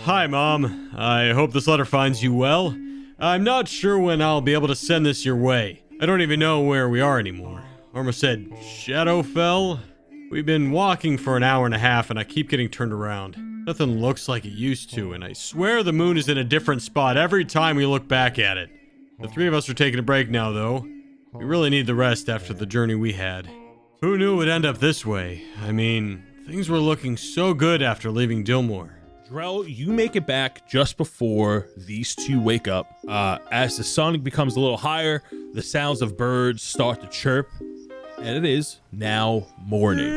Hi, Mom. I hope this letter finds you well. I'm not sure when I'll be able to send this your way. I don't even know where we are anymore. Arma said, Shadowfell? We've been walking for an hour and a half and I keep getting turned around. Nothing looks like it used to, and I swear the moon is in a different spot every time we look back at it. The three of us are taking a break now, though. We really need the rest after the journey we had. Who knew it would end up this way? I mean, things were looking so good after leaving Dillmore. Drell, you make it back just before these two wake up. As the sun becomes a little higher, the sounds of birds start to chirp, and it is now morning.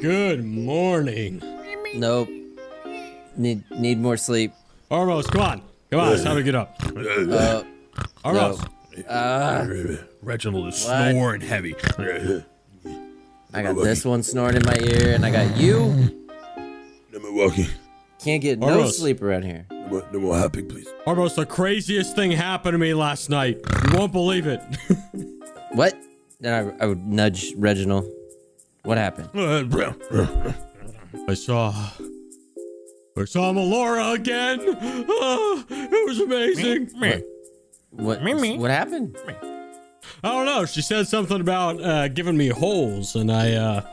Good morning. Nope. Need more sleep. Armos, come on. It's time to get up. Armos. No. Reginald is snoring heavy. I got this one snoring in my ear, and I got you. No more walking. Can't get no Armos. sleep around here. No more hopping, please. Armos, the craziest thing happened to me last night. You won't believe it. What? Then I would nudge Reginald. What happened? I saw Melora again. It was amazing. What happened? I don't know. She said something about giving me holes, and now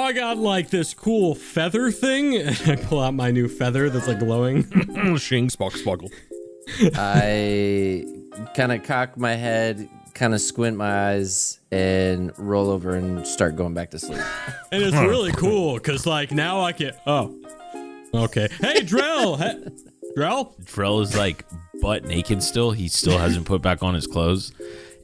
I got like this cool feather thing. And I pull out my new feather that's like glowing. Shing, sparkle. I kind of cock my head, kind of squint my eyes, and roll over and start going back to sleep. And it's really cool because like now I can. Oh, okay. Hey, Drell. Drell. Drell is like butt naked still. He still hasn't put back on his clothes.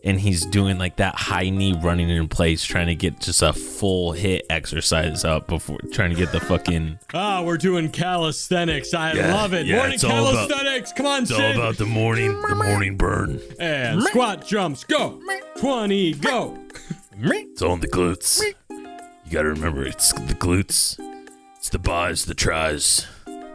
And he's doing like that high knee running in place, trying to get just a full hit exercise up before trying to get the fucking. We're doing calisthenics. I love it. Morning calisthenics. Come on, It's Sid. all about the morning burn. And squat jumps. Go. 20. Go. It's on the glutes. You gotta remember, it's the glutes. It's the buys, the tries.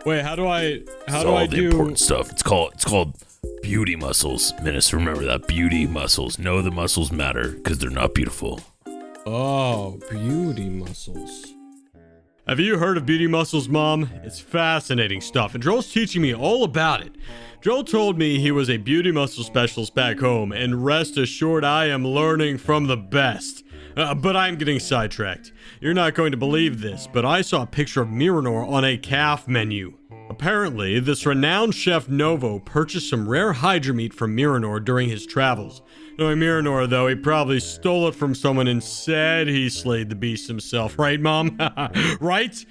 Wait, how do I the do important stuff? It's called beauty muscles. Menace, remember that. Beauty muscles. Know the muscles matter because they're not beautiful. Oh, beauty muscles. Have you heard of beauty muscles, Mom? It's fascinating stuff, and Joel's teaching me all about it. Joel told me he was a beauty muscle specialist back home, and rest assured I am learning from the best. But I'm getting sidetracked. You're not going to believe this, but I saw a picture of Miranor on a calf menu. Apparently, this renowned chef Novo purchased some rare hydra meat from Miranor during his travels. Knowing Miranor, though, he probably stole it from someone and said he slayed the beast himself. Right, Mom? Right?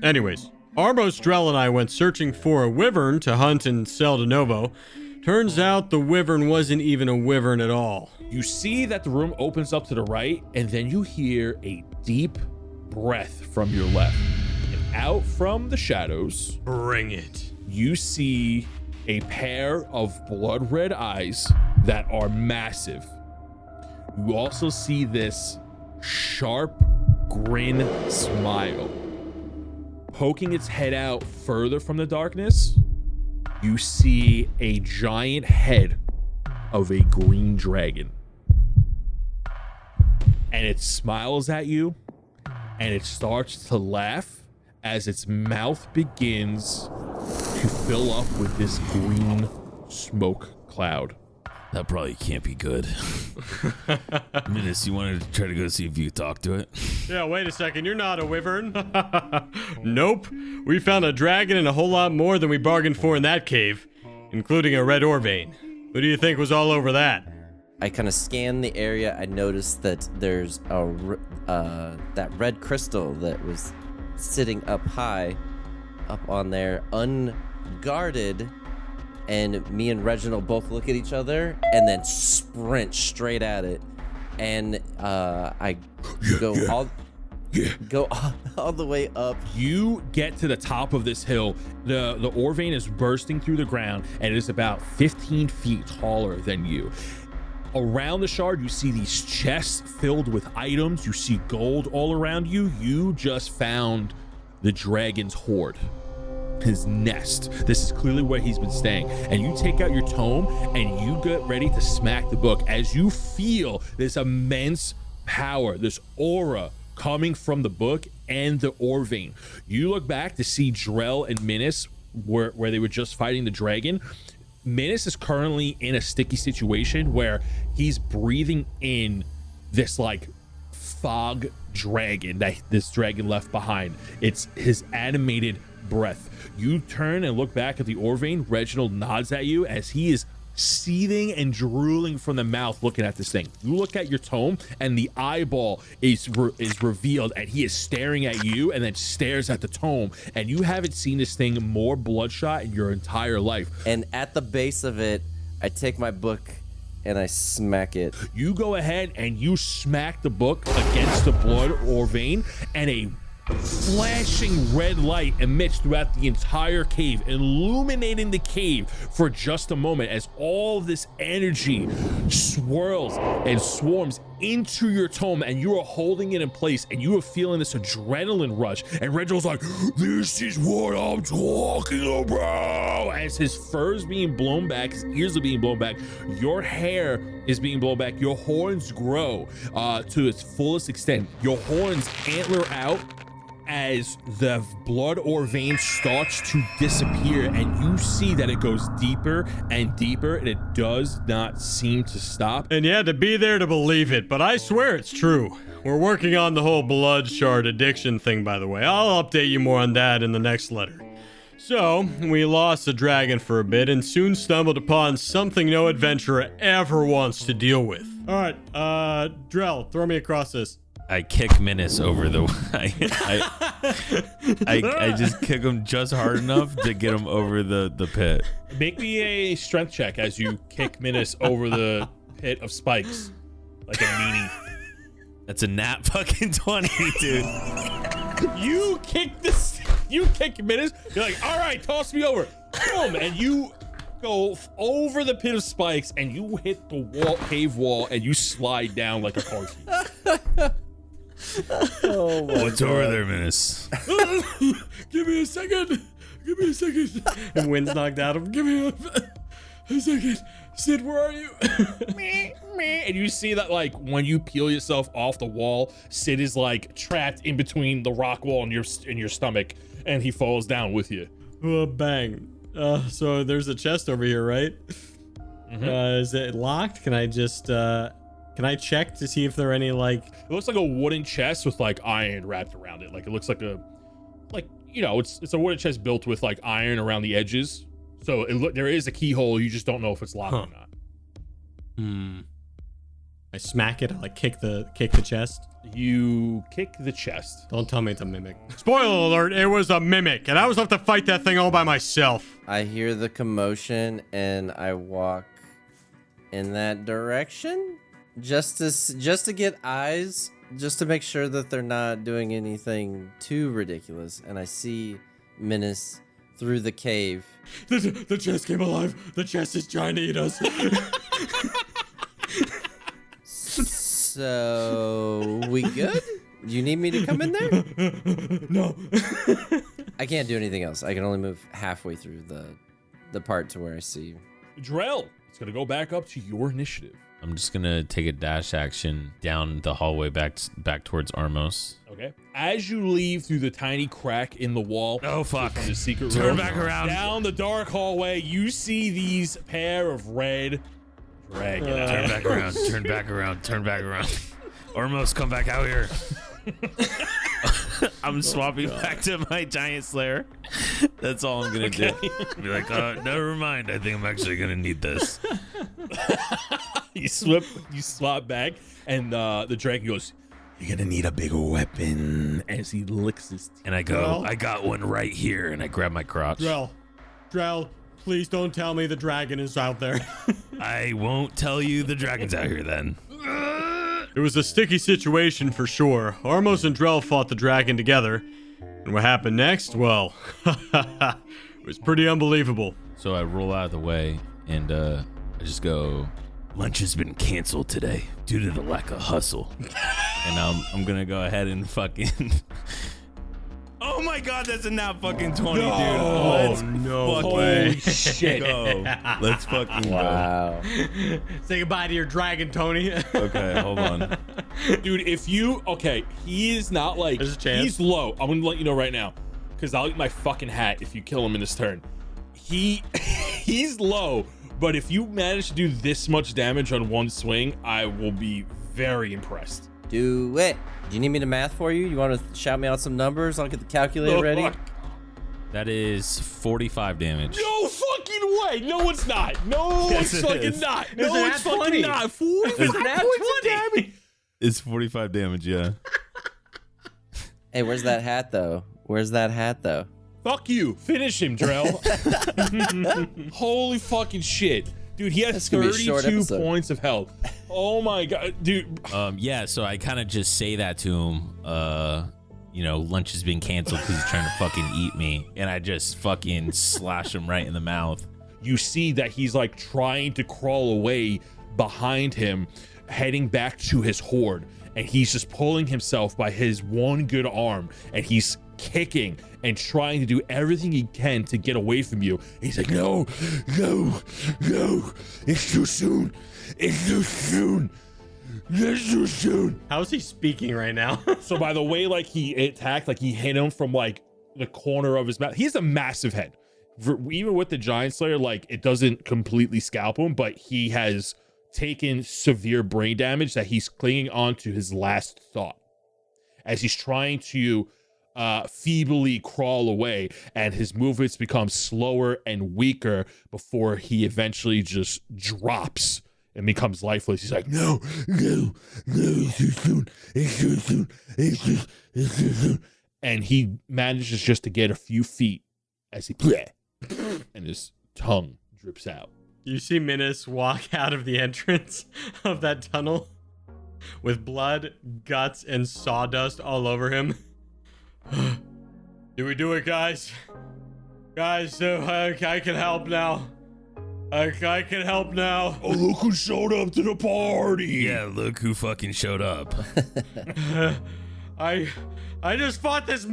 Anyways, Armos, Drell, and I went searching for a wyvern to hunt and sell to Novo. Turns out the wyvern wasn't even a wyvern at all. You see that the room opens up to the right, and then you hear a deep breath from your left. And out from the shadows, Bring it. you see a pair of blood red eyes that are massive. You also see this sharp grin smile. Poking its head out further from the darkness, you see a giant head of a green dragon. And it smiles at you, and it starts to laugh as its mouth begins to fill up with this green smoke cloud. That probably can't be good. Menace, you wanted to try to go see if you could talk to it? Yeah, wait a second. You're not a wyvern. Nope. We found a dragon and a whole lot more than we bargained for in that cave, including a red ore vein. Who do you think was all over that? I kind of scan the area. I noticed that there's that red crystal that was sitting up high, up on there, unguarded. And me and Reginald both look at each other and then sprint straight at it. And I go all the way up. You get to the top of this hill. The ore vein is bursting through the ground, and it is about 15 feet taller than you. Around the shard, you see these chests filled with items. You see gold all around you. You just found the dragon's hoard, his nest. This is clearly where he's been staying. And you take out your tome and you get ready to smack the book as you feel this immense power, this aura coming from the book and the ore vein. You look back to see Drell and Minas where they were just fighting the dragon. Minas is currently in a sticky situation where he's breathing in this like fog dragon that this dragon left behind. It's his animated breath. You turn and look back at the ore vein. Reginald nods at you as he is seething and drooling from the mouth looking at this thing. You look at your tome and the eyeball is revealed and he is staring at you and then stares at the tome, and you haven't seen this thing more bloodshot in your entire life. And at the base of it, I take my book and I smack it. You go ahead and you smack the book against the blood or vein, and a flashing red light emits throughout the entire cave, illuminating the cave for just a moment as all of this energy swirls and swarms into your tome, and you are holding it in place and you are feeling this adrenaline rush. And Reginald's like, this is what I'm talking about, as his fur is being blown back, his ears are being blown back, your hair is being blown back, your horns grow to its fullest extent, your horns antler out as the blood or vein starts to disappear, and you see that it goes deeper and deeper and it does not seem to stop. And you had to be there to believe it, but I swear it's true. We're working on the whole blood shard addiction thing, by the way. I'll update you more on that in the next letter. So, we lost the dragon for a bit and soon stumbled upon something no adventurer ever wants to deal with. Alright, Drell, throw me across this. I kick Minas over the. I just kick him just hard enough to get him over the pit. Make me a strength check as you kick Minas over the pit of spikes like a meanie. That's a nat fucking 20, dude. You kick this. You kick Minas. You're like, all right, toss me over. Boom, and you go over the pit of spikes and you hit the cave wall and you slide down like a car key. Oh my What's God. over there, Minas? Give me a second. Give me a second. And Wind's knocked out of him. Give me a second. Sid, where are you? And you see that, like, when you peel yourself off the wall, Sid is like trapped in between the rock wall and your stomach, and he falls down with you. Bang. So there's a chest over here, right? Mm-hmm. Is it locked? Can I just can I check to see if there are any like? It looks like a wooden chest with like iron wrapped around it. Like it looks like it's a wooden chest built with like iron around the edges. So there is a keyhole. You just don't know if it's locked or not. I smack it. I like kick the chest. You kick the chest. Don't tell me it's a mimic. Spoiler alert! It was a mimic, and I was left to fight that thing all by myself. I hear the commotion and I walk in that direction just to get eyes, just to make sure that they're not doing anything too ridiculous. And I see Minas through the cave. The chest came alive. The chest is trying to eat us. So we good? Do you need me to come in there? No. I can't do anything else. I can only move halfway through the part to where I see you. Drell, it's gonna go back up to your initiative. I'm just gonna take a dash action down the hallway back towards Armos. Okay. As you leave through the tiny crack in the wall, Oh fuck! from the secret Turn room, back around. down the dark hallway, you see these pair of red dragon eyes. Turn back around. Turn back around. Turn back around. Armos, come back out here. I'm swapping back to my giant slayer. That's all I'm gonna do. Be like, never mind. I think I'm actually gonna need this. You swap back, and the dragon goes, "You're gonna need a bigger weapon." As he licks his teeth. And I go, Well- I got one right here, and I grab my crotch. Drell, please don't tell me the dragon is out there. I won't tell you the dragon's out here then. It was a sticky situation for sure. Armos and Drell fought the dragon together. And what happened next? Well, it was pretty unbelievable. So I roll out of the way, and I just go, lunch has been canceled today due to the lack of hustle. And I'm gonna go ahead and fucking... Oh my god, that's a nat fucking 20, dude. Let's fucking shit. go. Let's fucking Wow. Say goodbye to your dragon, Tony. go. Okay, hold on. Dude, he is not like, There's a chance. he's low. I'm gonna let you know right now, because I'll eat my fucking hat if you kill him in this turn. He's low, but if you manage to do this much damage on one swing, I will be very impressed. Do it. Do you need me to math for you? You want to shout me out some numbers? I'll get the calculator ready. Fuck. That is 45 damage. No fucking way. No, it's not. No, Yes, it's it fucking is. not. It's No, an it's at 20. fucking not. 45 It's points an at of 20. damage. It's 45 damage, yeah. Hey, where's that hat though? Fuck you. Finish him, Drell. Holy fucking shit. Dude, he has This is gonna be a short 32 episode. points of health. Oh my god, dude. Yeah, so I kind of just say that to him. Lunch has been canceled because he's trying to fucking eat me. And I just fucking slash him right in the mouth. You see that he's like trying to crawl away behind him, heading back to his horde. And he's just pulling himself by his one good arm. And he's kicking and trying to do everything he can to get away from you. He's like, no, it's too soon. How's he speaking right now? So by the way, like he attacked, like he hit him from like the corner of his mouth. He has a massive head. Even with the Giant Slayer, like it doesn't completely scalp him, but he has taken severe brain damage that he's clinging on to his last thought as he's trying to feebly crawl away, and his movements become slower and weaker before he eventually just drops and becomes lifeless. He's like, no, it's too soon. And he manages just to get a few feet as he and his tongue drips out. You see Minas walk out of the entrance of that tunnel with blood, guts, and sawdust all over him. Did we do it, guys? Guys, I can help now. I can help now. Oh, look who showed up to the party. Yeah, look who fucking showed up. I just fought this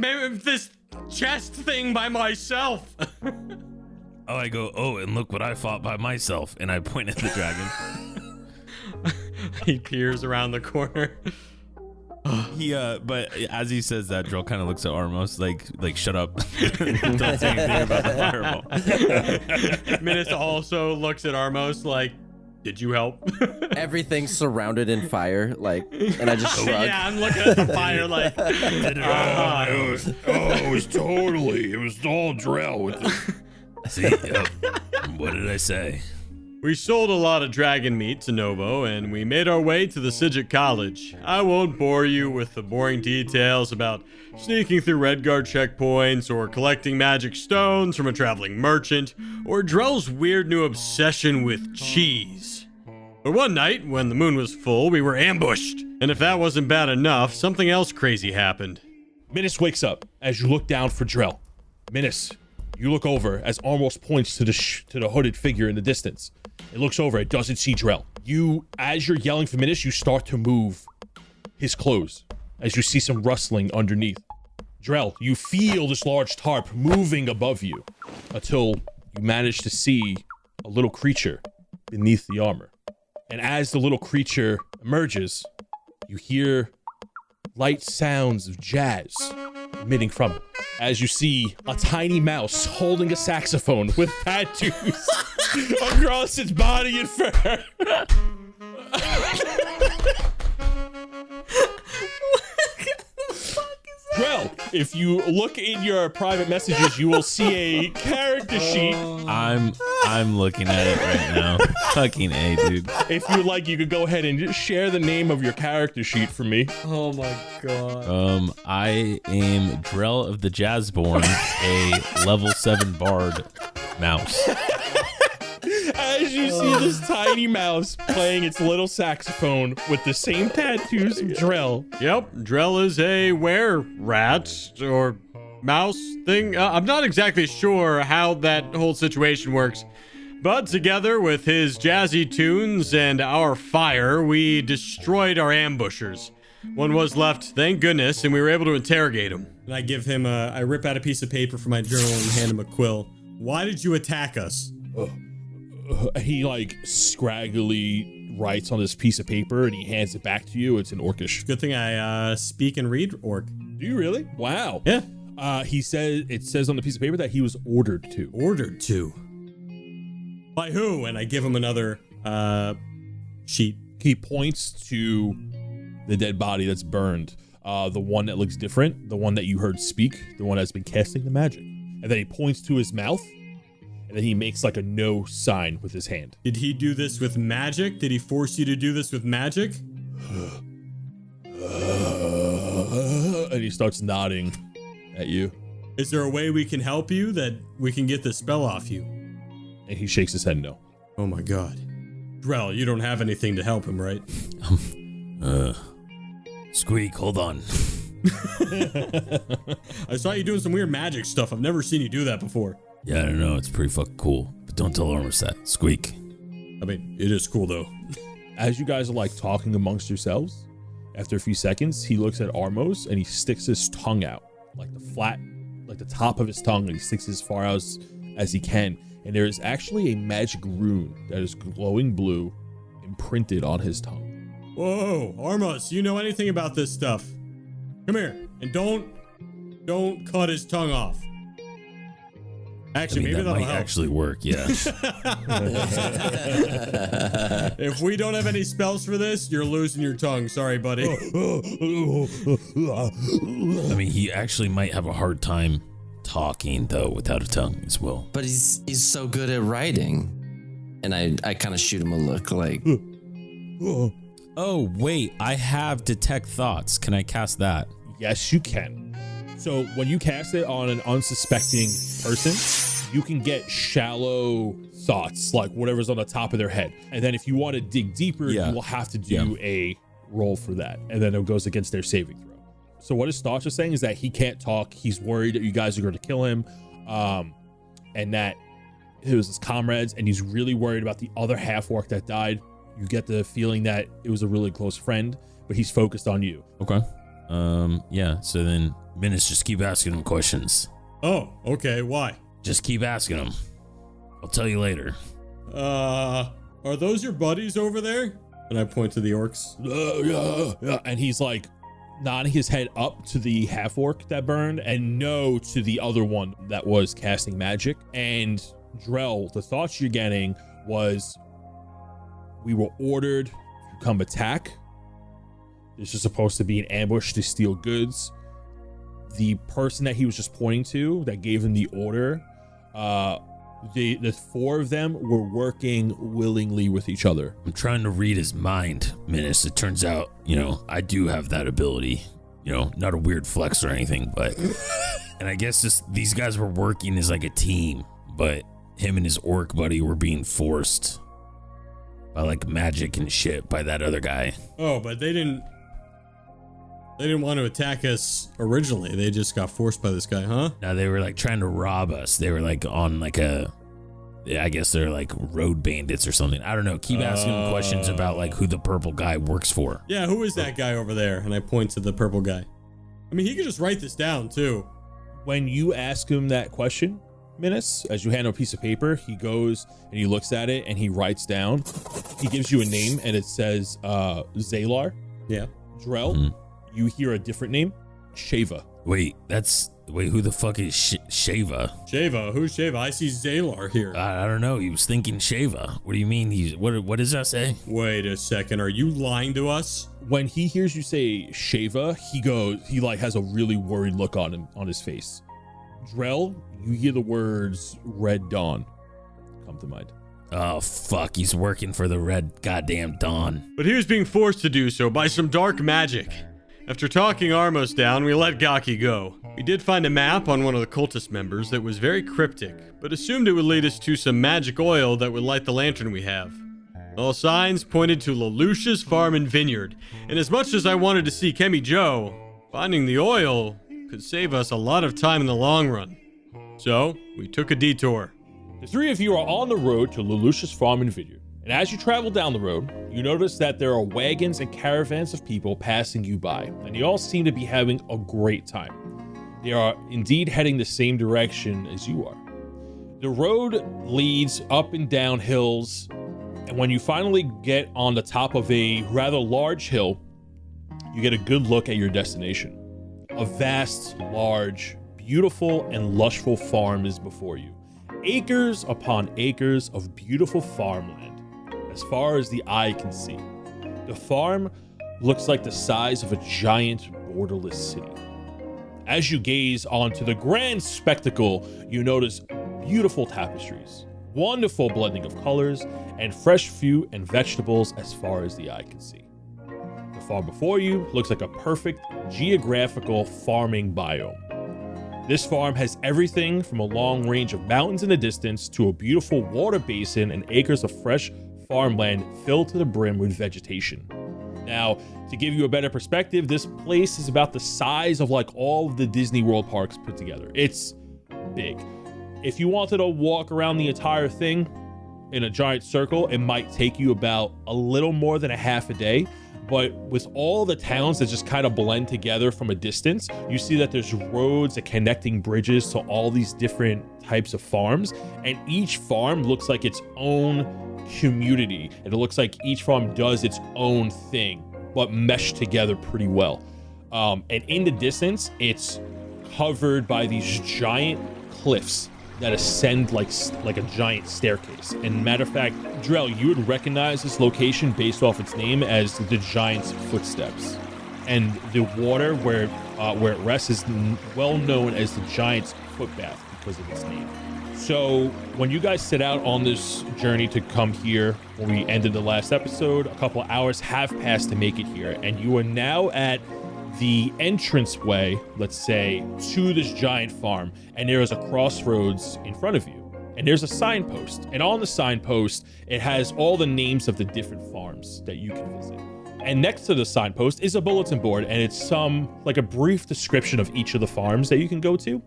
chest thing by myself. I go, and look what I fought by myself. And I point at the dragon. He peers around the corner. But as he says that, Drill kind of looks at Armos like shut up. Don't say anything about the fireball. Minas also looks at Armos like, did you help? Everything's surrounded in fire, and I just shrug. Yeah, I'm looking at the fire like, It was all Drell with it. See, yep. What did I say? We sold a lot of dragon meat to Novo, and we made our way to the Sigil College. I won't bore you with the boring details about sneaking through Redguard checkpoints, or collecting magic stones from a traveling merchant, or Drell's weird new obsession with cheese. But one night, when the moon was full, we were ambushed. And if that wasn't bad enough, something else crazy happened. Minas wakes up as you look down for Drell. Minas, you look over as Armos points to the hooded figure in the distance. It looks over, it doesn't see Drell. As you're yelling for Minas, you start to move his clothes as you see some rustling underneath. Drell, you feel this large tarp moving above you until you manage to see a little creature beneath the armor. And as the little creature emerges, you hear light sounds of jazz emitting from it. As you see a tiny mouse holding a saxophone with tattoos across its body and fur. Well, if you look in your private messages, you will see a character sheet. I'm looking at it right now. Fucking A, dude. If you would like, you could go ahead and just share the name of your character sheet for me. Oh my god. I am Drell of the Jazzborn, a level 7 bard mouse. As you see this tiny mouse playing its little saxophone with the same tattoos of Drell. Yep, Drell is a were-rat or mouse thing. I'm not exactly sure how that whole situation works, but together with his jazzy tunes and our fire, we destroyed our ambushers. One was left, thank goodness, and we were able to interrogate him. And I give him I rip out a piece of paper from my journal and hand him a quill. Why did you attack us? He like scraggly writes on this piece of paper and he hands it back to you. It's in Orcish. Good thing I speak and read Orc. Do you really? Wow. Yeah. It says on the piece of paper that he was ordered to. Ordered to? By who? And I give him another sheet. He points to the dead body that's burned. The one that looks different, the one that you heard speak, the one that's been casting the magic. And then he points to his mouth, and then he makes like a no sign with his hand. Did he do this with magic? Did he force you to do this with magic? And he starts nodding at you. Is there a way we can help you, that we can get the spell off you? And he shakes his head no. Oh my god. Drell, you don't have anything to help him, right? Squeak, hold on. I saw you doing some weird magic stuff. I've never seen you do that before. Yeah, I don't know. It's pretty fucking cool. But don't tell Armors that. Squeak. I mean, it is cool though. As you guys are like talking amongst yourselves, after a few seconds, he looks at Armos and he sticks his tongue out, like the top of his tongue, and he sticks as far out as he can. And there is actually a magic rune that is glowing blue imprinted on his tongue. Whoa, Armos, you know anything about this stuff? Come here, and don't cut his tongue off. Actually, maybe that that'll might help. actually work, yeah. If we don't have any spells for this, you're losing your tongue. Sorry, buddy. I mean, he actually might have a hard time talking, though, without a tongue as well. But he's so good at writing. And I kind of shoot him a look like... Oh, wait, I have Detect Thoughts. Can I cast that? Yes, you can. So when you cast it on an unsuspecting person, you can get shallow thoughts, like whatever's on the top of their head. And then if you want to dig deeper, you will have to do a roll for that. And then it goes against their saving throw. So what his thoughts are saying is that he can't talk. He's worried that you guys are going to kill him. And that it was his comrades. And he's really worried about the other half-orc that died. You get the feeling that it was a really close friend, but he's focused on you. Okay. Yeah, so then Minutes, just keep asking him questions. Oh, okay, why? Just keep asking him. I'll tell you later. Are those your buddies over there? And I point to the orcs. Yeah. And he's like nodding his head up to the half-orc that burned and no to the other one that was casting magic. And Drell, the thoughts you're getting was, we were ordered to come attack. This is supposed to be an ambush to steal goods. The person that he was just pointing to that gave him the order, the four of them were working willingly with each other. I'm trying to read his mind, Minutes. It turns out, I do have that ability. Not a weird flex or anything, but... And I guess these guys were working as like a team, but him and his orc buddy were being forced by like magic and shit by that other guy. Oh, but they didn't want to attack us originally. They just got forced by this guy, huh? No, they were like trying to rob us. They were like on like I guess they're like road bandits or something. I don't know. Keep asking them questions about like who the purple guy works for. Yeah, who is that guy over there? And I point to the purple guy. I mean, he could just write this down too. When you ask him that question, Minus, as you hand him a piece of paper, he goes and he looks at it and he writes down. He gives you a name and it says Zalar. Yeah. Drell. You hear a different name, Shava. Wait, who the fuck is Shava? Shava? Who's Shava? I see Zalar here. I don't know. He was thinking Shava. What do you mean? What does that say? Wait a second. Are you lying to us? When he hears you say Shava, he like has a really worried look on his face. Drell, you hear the words Red Dawn come to mind. Oh, fuck. He's working for the Red Goddamn Dawn. But he was being forced to do so by some dark magic. After talking Armos down, we let Gaki go. We did find a map on one of the cultist members that was very cryptic, but assumed it would lead us to some magic oil that would light the lantern we have. All signs pointed to Lelouch's farm and vineyard, and as much as I wanted to see Kemi Joe, finding the oil could save us a lot of time in the long run. So, we took a detour. The three of you are on the road to Lelouch's farm and vineyard. And as you travel down the road, you notice that there are wagons and caravans of people passing you by, and they all seem to be having a great time. They are indeed heading the same direction as you are. The road leads up and down hills And when you finally get on the top of a rather large hill, you get a good look at your destination. A vast, large, beautiful, and lushful farm is before you. Acres upon acres of beautiful farmland, as far as the eye can see. The farm looks like the size of a giant, borderless city. As you gaze onto the grand spectacle, you notice beautiful tapestries, wonderful blending of colors, and fresh fruit and vegetables as far as the eye can see. The farm before you looks like a perfect geographical farming biome. This farm has everything from a long range of mountains in the distance to a beautiful water basin and acres of fresh farmland filled to the brim with vegetation. Now, to give you a better perspective, this place is about the size of like all of the Disney World parks put together. It's big. If you wanted to walk around the entire thing in a giant circle, it might take you about a little more than a half a day. But with all the towns that just kind of blend together from a distance, you see that there's roads and connecting bridges to all these different types of farms. And each farm looks like its own community. And it looks like each farm does its own thing, but meshed together pretty well. And in the distance, it's covered by these giant cliffs that ascend like a giant staircase. And matter of fact, Drell, you would recognize this location based off its name as the Giant's Footsteps. And the water where it rests is well known as the Giant's Footbath because of its name. So when you guys set out on this journey to come here, when we ended the last episode, a couple of hours have passed to make it here, and you are now at the entranceway, let's say, to this giant farm, and there is a crossroads in front of you, and there's a signpost, and on the signpost it has all the names of the different farms that you can visit. And next to the signpost is a bulletin board, and it's like a brief description of each of the farms that you can go to.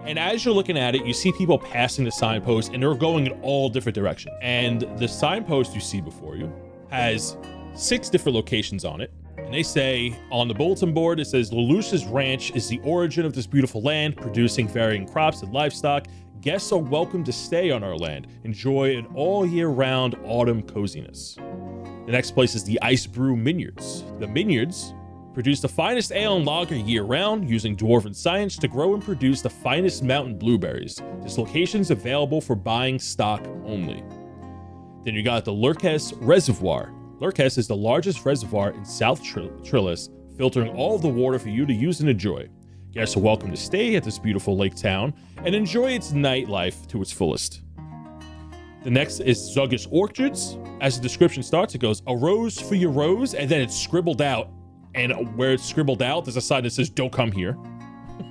And as you're looking at it, you see people passing the signpost, and they're going in all different directions. And the signpost you see before you has 6 different locations on it. And they say on the bulletin board, it says Lelouch's Ranch is the origin of this beautiful land, producing varying crops and livestock. Guests are welcome to stay on our land. Enjoy an all year round autumn coziness. The next place is the Ice Brew Vineyards. The vineyards produce the finest ale and lager year round, using dwarven science to grow and produce the finest mountain blueberries. This location is available for buying stock only. Then you got the Lurkes Reservoir. Lurkes is the largest reservoir in South Trillis, filtering all of the water for you to use and enjoy. Guests are welcome to stay at this beautiful lake town and enjoy its nightlife to its fullest. The next is Zuggus Orchards. As the description starts, it goes, a rose for your rose, and then it's scribbled out. And where it's scribbled out, there's a sign that says, don't come here.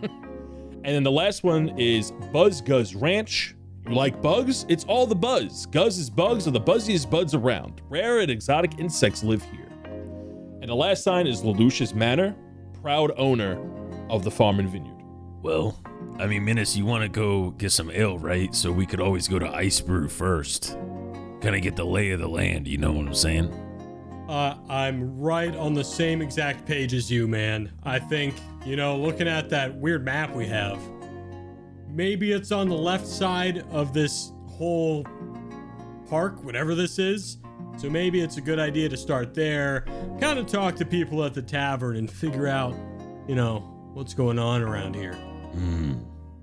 And then the last one is Buzz Guzz Ranch. You like bugs? It's all the buzz. Guzz is bugs are the buzziest buds around. Rare and exotic insects live here. And the last sign is Lelouch's Manor, proud owner of the farm and vineyard. Well, I mean, Menace, you want to go get some ale, right? So we could always go to Ice Brew first. Kind of get the lay of the land, you know what I'm saying? I'm right on the same exact page as you, man. I think, looking at that weird map we have, maybe it's on the left side of this whole park, whatever this is. So maybe it's a good idea to start there, kind of talk to people at the tavern and figure out, what's going on around here.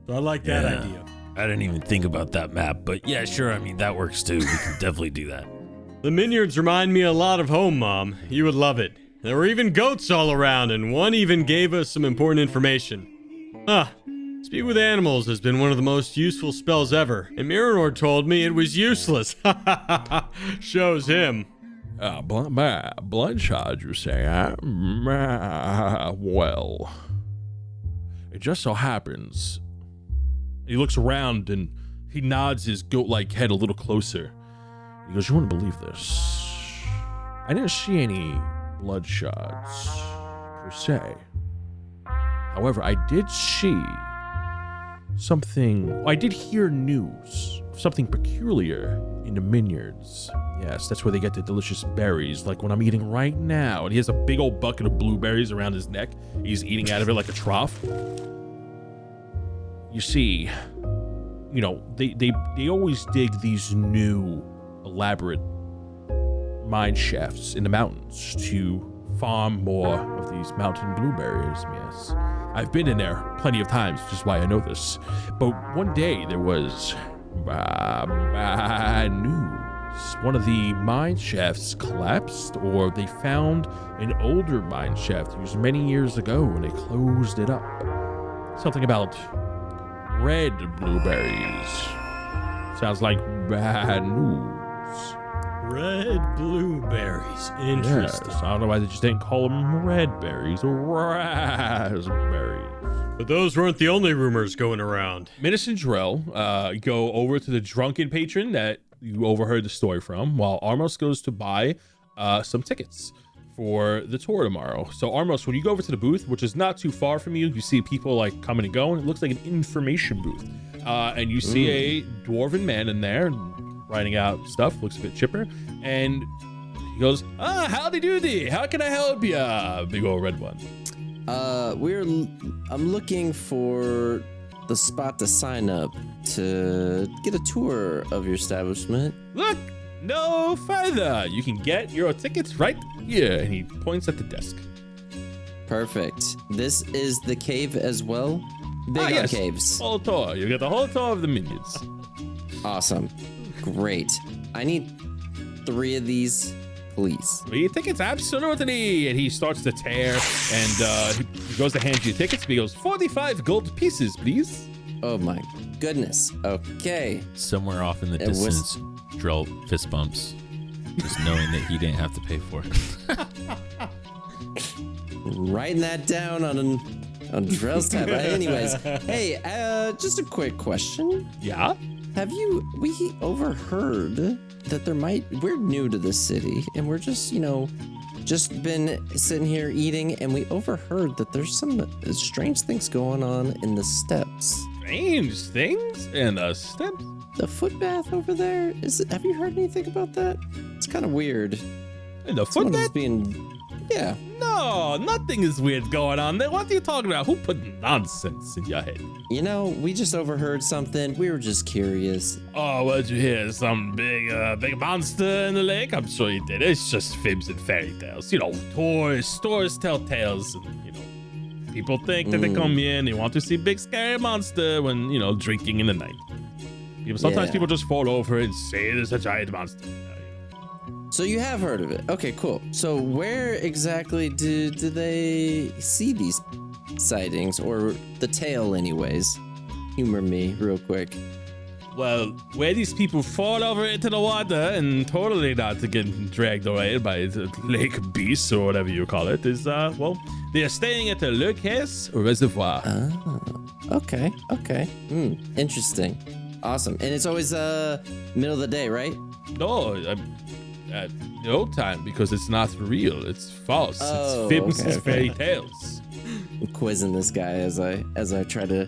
So I like that idea. I didn't even think about that map, but yeah, sure. I mean, that works too. We can definitely do that. The vineyards remind me a lot of home, Mom. You would love it. There were even goats all around, and one even gave us some important information. Speak with animals has been one of the most useful spells ever, and Miranor told me it was useless. Shows him. Bloodshot, you say? Well, it just so happens. He looks around and he nods his goat-like head a little closer. He goes, you wouldn't believe this. I didn't see any bloodshots, per se. However, I did see something. I did hear news, something peculiar in the vineyards. Yes, that's where they get the delicious berries, like what I'm eating right now. And he has a big old bucket of blueberries around his neck. He's eating out of it like a trough. You see, they always dig these new elaborate mine shafts in the mountains to farm more of these mountain blueberries, yes. I've been in there plenty of times, which is why I know this. But one day there was bad news. One of the mine shafts collapsed, or they found an older mine shaft used many years ago and they closed it up. Something about red blueberries. Sounds like bad news. Red blueberries. Interesting. Yes, I don't know why they just didn't call them red berries or raspberries. But those weren't the only rumors going around. Minis and Drell go over to the drunken patron that you overheard the story from, while Armos goes to buy some tickets for the tour tomorrow. So Armos, when you go over to the booth, which is not too far from you, you see people like coming and going. It looks like an information booth. And you see a dwarven man in there writing out stuff, looks a bit chipper. And he goes, howdy doody, how can I help ya? Big old red one. I'm looking for the spot to sign up to get a tour of your establishment. Look no further. You can get your tickets right here. And he points at the desk. Perfect. This is the cave as well? Big on yes. caves. Whole tour. You get the whole tour of the minions. Awesome. Great. I need 3 of these, please. 3 tickets, absolutely. And he starts to tear, and he goes to hand you tickets. But he goes, 45 gold pieces, please. Oh my goodness. Okay. Somewhere off in the It was- distance, Drell fist bumps, just knowing that he didn't have to pay for it. Writing that down on Drell's tab. Anyways, hey, just a quick question. Yeah? Have we overheard that we're new to this city and we're just been sitting here eating, and we overheard that there's some strange things going on in the steps. Strange things in the steps? The foot bath over there, have you heard anything about that? It's kind of weird. In the Someone foot is being, yeah. No, nothing is weird going on there. What are you talking about? Who put nonsense in your head? We just overheard something. We were just curious. Oh, what did you hear? Some big monster in the lake? I'm sure you did. It's just fibs and fairy tales. Stores tell tales, and, people think that they come here and they want to see big scary monster when, drinking in the night. Sometimes people just fall over and say there's a giant monster. So you have heard of it. Okay, cool. So where exactly do they see these sightings, or the tale anyways? Humor me real quick. Well, where these people fall over into the water and totally not to get dragged away by the lake beasts or whatever you call it is, they are staying at the Le Caisse Reservoir. Okay. Interesting. Awesome. And it's always middle of the day, right? No, at no time, because it's not real. It's false. Oh, it's fibs okay. and fairy tales. I'm quizzing this guy as I try to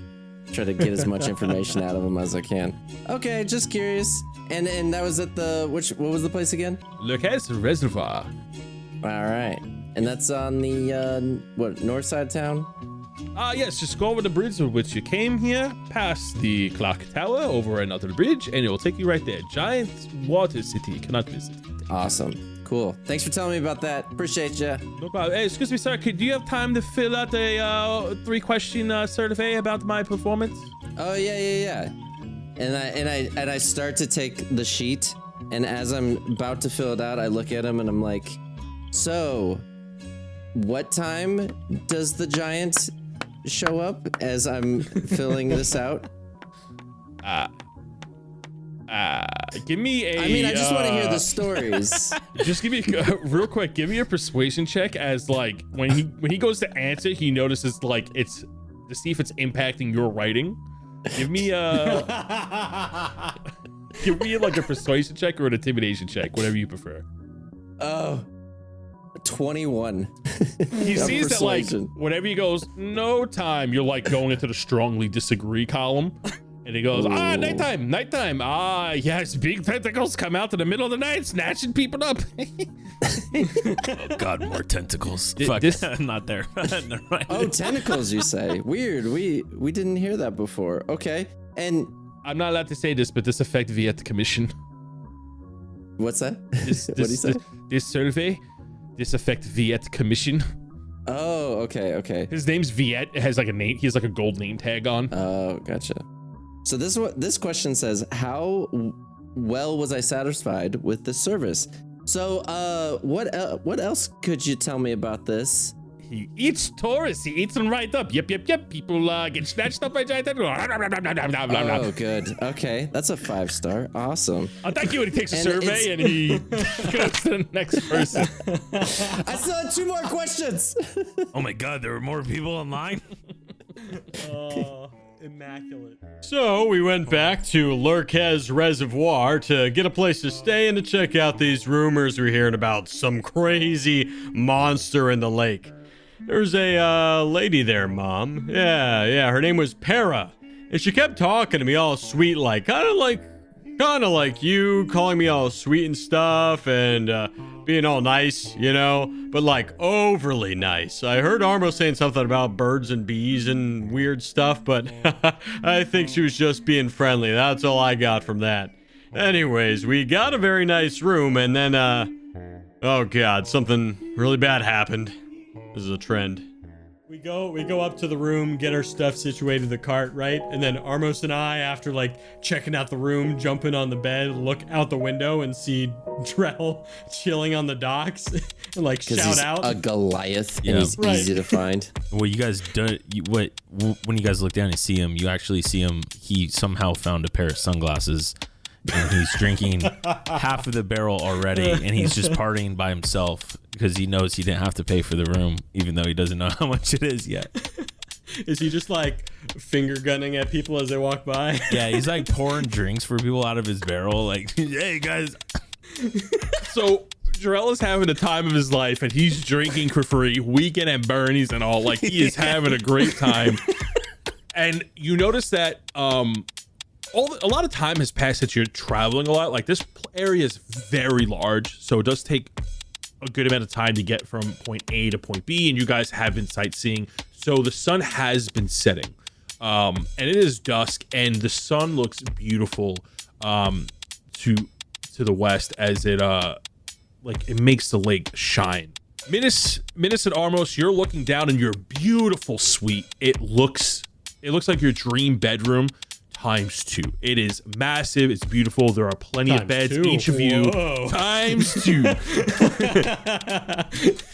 get as much information out of him as I can. Okay, just curious. And that was at what was the place again? Le Caisse Reservoir. All right. And that's on the north side of town? Yes, just go over the bridge with which you came here, past the clock tower, over another bridge, and it will take you right there. Giant water city, cannot visit. Awesome. Cool. Thanks for telling me about that. Appreciate ya. No problem. Hey, excuse me, sir. Do you have time to fill out a 3-question survey about my performance? Oh yeah. And I start to take the sheet, and as I'm about to fill it out, I look at him and I'm like, so, what time does the giant show up as I'm filling this out? Give me a. I just want to hear the stories. Just give me real quick. Give me a persuasion check, as like when he goes to answer, he notices like it's to see if it's impacting your writing. Give me like a persuasion check or an intimidation check, whatever you prefer. Oh, 21. He sees that like Persuasion. whenever he goes no time, you're like going into the strongly disagree column. And he goes, nighttime. Yes, big tentacles come out in the middle of the night, snatching people up. Oh God, more tentacles. Fuck, not there. Never mind. Oh, tentacles, you say? Weird. We didn't hear that before. Okay. And I'm not allowed to say this, but this affect Viet Commission. What's that? This, What did he say? this survey, this affect Viet commission. Oh, okay. His name's Viet. It has like a name. He has like a gold name tag on. Oh, gotcha. So this question says, how well was I satisfied with the service? So, what else could you tell me about this? He eats tourists. He eats them right up. Yep. People get snatched up by giant. Oh, good. Okay, that's a 5-star. Awesome. Thank you. And he takes a survey and he goes to the next person. I still had 2 more questions. Oh my God, there were more people online. Immaculate. So we went back to Lurquez Reservoir to get a place to stay and to check out these rumors we're hearing about some crazy monster in the lake. There's a lady there, Mom. Yeah, her name was Para. And she kept talking to me all sweet like, kind of like you, calling me all sweet and stuff and being all nice, you know, but like overly nice. I heard Armo saying something about birds and bees and weird stuff, but I think she was just being friendly. That's all I got from that. Anyways, we got a very nice room and then, oh God, something really bad happened. This is a trend. We go up to the room, get our stuff situated in the cart, right? And then Armos and I, after like checking out the room, jumping on the bed, look out the window and see Drell chilling on the docks and like shout he's out. a Goliath and Yeah. he's Right. easy to find. Well, you guys do when you guys look down and see him, you actually see him. He somehow found a pair of sunglasses, and he's drinking half of the barrel already, and he's just partying by himself because he knows he didn't have to pay for the room, even though he doesn't know how much it is yet. Is he just like finger gunning at people as they walk by? Yeah, he's like pouring drinks for people out of his barrel, like, hey guys. So Jarrell is having the time of his life and he's drinking for free, weekend and Bernie's and all. Like he is having a great time. And you notice that a lot of time has passed that you're traveling a lot. Like this area is very large, so it does take a good amount of time to get from point A to point B, and you guys have been sightseeing. So the sun has been setting, and it is dusk, and the sun looks beautiful to the west as it it makes the lake shine. Minas and Armos, you're looking down in your beautiful suite. It looks like your dream bedroom times 2. It is massive. It's beautiful. There are plenty of beds. 2. Each of you Whoa. times 2.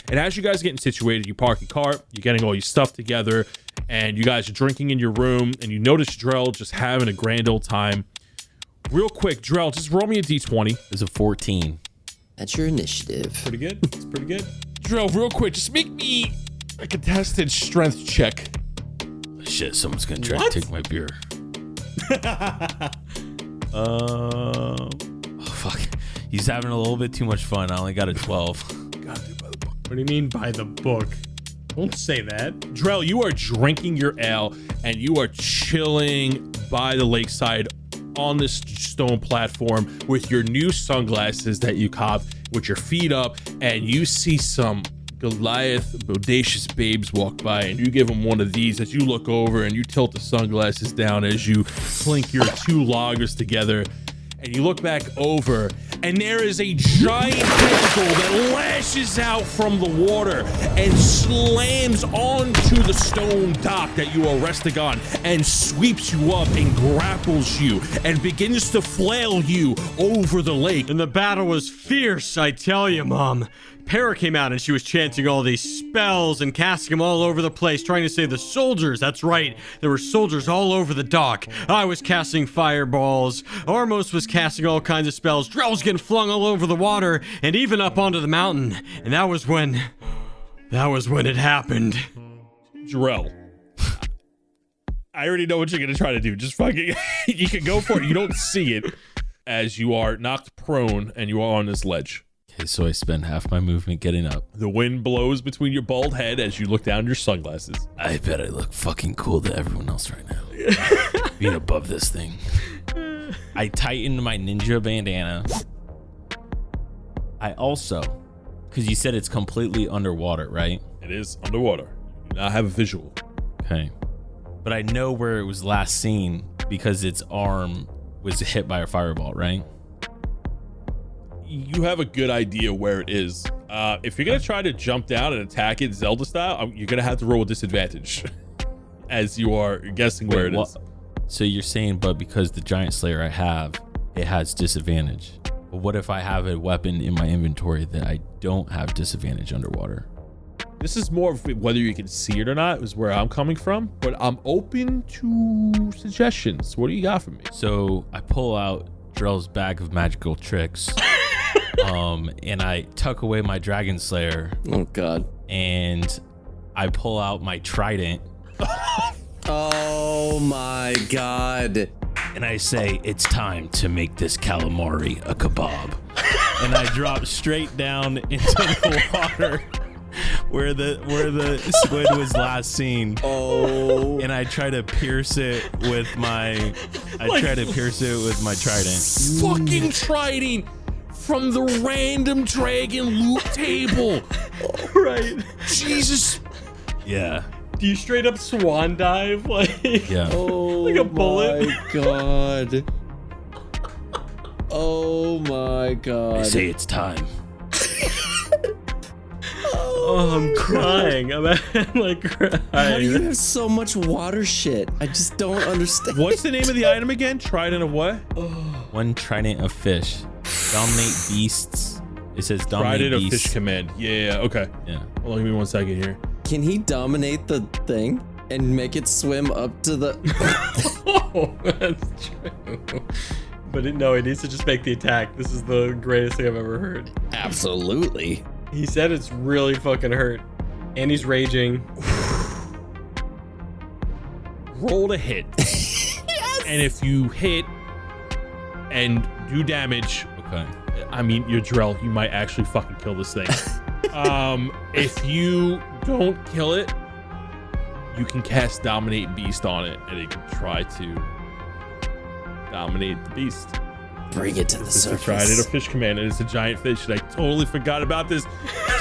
And as you guys are getting situated, you park your cart, you're getting all your stuff together, and you guys are drinking in your room, and you notice Drell just having a grand old time. Real quick, Drell, just roll me a d20. It's a 14. That's your initiative. Pretty good. It's pretty good. Drell, real quick, just make me a contested strength check. Shit, someone's gonna try What? to take my beer. Oh fuck. He's having a little bit too much fun. I only got a 12. What do you mean by the book? Don't say that. Drell, you are drinking your ale and you are chilling by the lakeside on this stone platform with your new sunglasses that you copped, with your feet up, and you see some Goliath bodacious babes walk by, and you give them one of these as you look over and you tilt the sunglasses down as you clink your 2 loggers together, and you look back over and there is a giant tentacle that lashes out from the water and slams onto the stone dock that you are resting on and sweeps you up and grapples you and begins to flail you over the lake. And the battle was fierce, I tell you, Mom. Para came out and she was chanting all these spells and casting them all over the place, trying to save the soldiers. That's right, there were soldiers all over the dock. I was casting fireballs. Armos was casting all kinds of spells. Drell was getting flung all over the water and even up onto the mountain. And that was when it happened. Drell, I already know what you're gonna try to do. Just fucking, you can go for it. You don't see it as you are knocked prone and you are on this ledge. Okay, so I spend half my movement getting up. The wind blows between your bald head as you look down your sunglasses. I bet I look fucking cool to everyone else right now. Being above this thing. I tightened my ninja bandana. I also, because you said it's completely underwater, right? It is underwater. You do not have a visual. Okay. But I know where it was last seen because its arm was hit by a fireball, right? you have a good idea where it is. If you're gonna try to jump down and attack it Zelda style, you're gonna have to roll a disadvantage as you are guessing where it is. So you're saying, but because the giant slayer I have, it has disadvantage. But what if I have a weapon in my inventory that I don't have disadvantage underwater? This is more of whether you can see it or not is where I'm coming from, but I'm open to suggestions. What do you got for me? So I pull out Drell's bag of magical tricks, and I tuck away my dragon slayer. Oh God. And I pull out my trident. Oh my God. And I say, it's time to make this calamari a kebab. And I drop straight down into the water where the squid was last seen. Oh. And I try to pierce it with my trident. Fucking trident from the random dragon loot table. Right. Jesus. Yeah. Do you straight up swan dive? Like, Yeah. Oh like a bullet? my God. Oh my God. I say it's time. Oh, I'm crying. I'm like How do you crying. have so much water shit? I just don't understand. What's the name of the item again? Trident of what? One trident of fish. Dominate beasts. It says dominate Trident of beasts. fish command. Yeah, okay. Yeah. Hold on, give me 1 second here. Can he dominate the thing and make it swim up to the... Oh, that's true. But no, he needs to just make the attack. This is the greatest thing I've ever heard. Absolutely. He said it's really fucking hurt. And he's raging. Roll to hit. Yes! And if you hit and do damage, Okay. I mean, you're Drell, you might actually fucking kill this thing. If you don't kill it, you can cast Dominate Beast on it, and it can try to dominate the beast. Bring it to the This is the surface. Trident of Fish Command, and it's a giant fish, and I totally forgot about this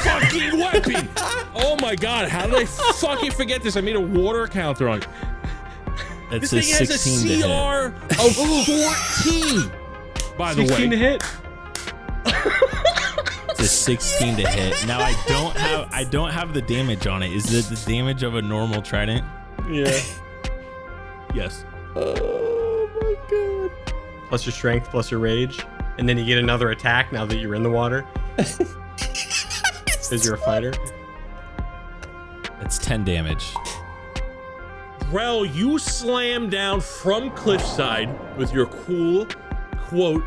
fucking weapon! Oh my God, how did I fucking forget this? I made a water counter on it. That's This thing has a 16 to hit. CR of 14, by the 16 to way. hit. It's a 16 to hit. Now I don't have the damage on it. Is it the damage of a normal trident? Yeah. Yes. Oh my God. Plus your strength, plus your rage. And then you get another attack now that you're in the water. Because you're a fighter. That's 10 damage. Drell, you slam down from cliffside with your cool quote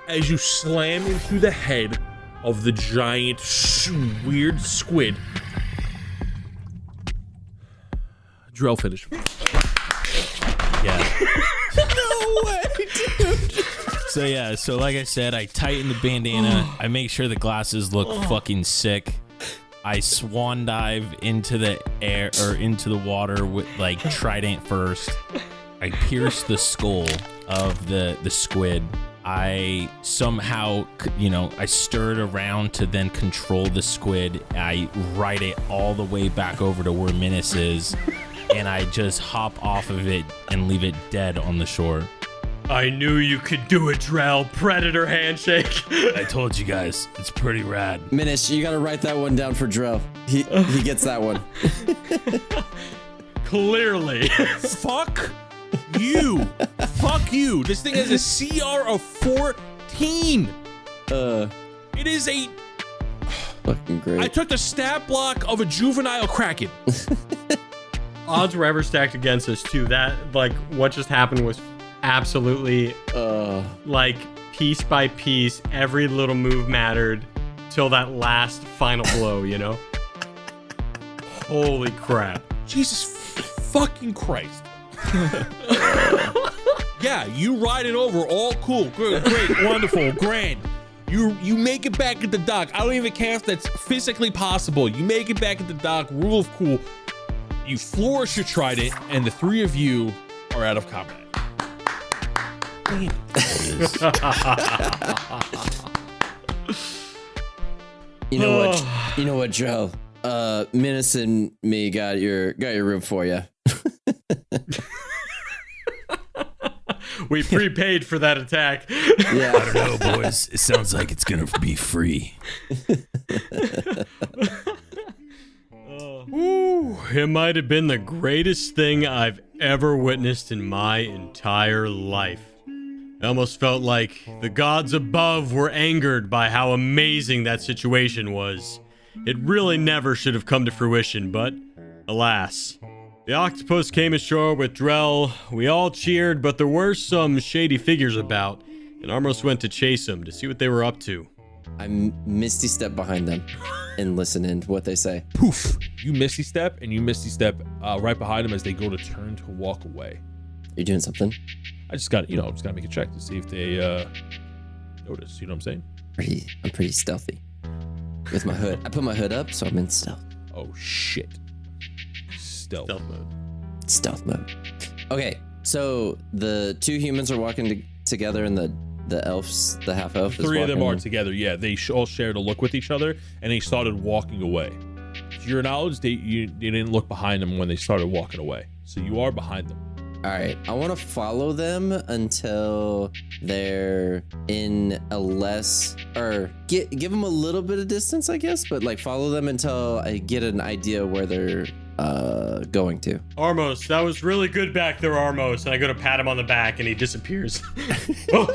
as you slam into the head of the giant weird squid. Drell, finish. Yeah. No way, dude. So like I said, I tighten the bandana. I make sure the glasses look fucking sick. I swan dive into the air or into the water with like trident first. I pierce the skull of the squid. I somehow, I stir it around to then control the squid. I ride it all the way back over to where Menace is, and I just hop off of it and leave it dead on the shore. I knew you could do it, Drell. Predator handshake. I told you guys, it's pretty rad. Minish, you gotta write that one down for Drell. He gets that one. Clearly. Fuck you. Fuck you. This thing has a CR of 14. It is a... Fucking great. I took the stat block of a juvenile kraken. Odds were ever stacked against us too. That, like, what just happened was absolutely, like, piece by piece, every little move mattered till that last final blow, you know? Holy crap. Jesus fucking Christ. Yeah, you ride it over, all cool, good, great, wonderful, grand. You make it back at the dock. I don't even care if that's physically possible. You make it back at the dock, rule of cool. You flourish your trident, and the three of you are out of combat. You know what? You know what, Drell? Menace and me got your room for you. We prepaid for that attack. Yeah. I don't know, boys. It sounds like it's gonna be free. Ooh, it might have been the greatest thing I've ever witnessed in my entire life. I almost felt like the gods above were angered by how amazing that situation was. It really never should have come to fruition, but alas. The octopus came ashore with Drell. We all cheered, but there were some shady figures about, and Armos went to chase them to see what they were up to. I misty step behind them and listen in to what they say. Poof! You misty step, and you misty step right behind them as they go to turn to walk away. You're doing something? I just got to make a check to see if they notice. You know what I'm saying? I'm pretty stealthy. With my hood. I put my hood up, so I'm in stealth. Oh shit! Stealth mode. Stealth mode. Okay, so the two humans are walking together, and the elves, the half elf, Three of them walking. are together. Yeah, they all shared a look with each other, and they started walking away. To your knowledge, you didn't look behind them when they started walking away, so you are behind them. All right, I want to follow them until they're in a less, or give them a little bit of distance, I guess, but like follow them until I get an idea where they're going to. Armos, that was really good back there, Armos. And I go to pat him on the back and he disappears. Oh.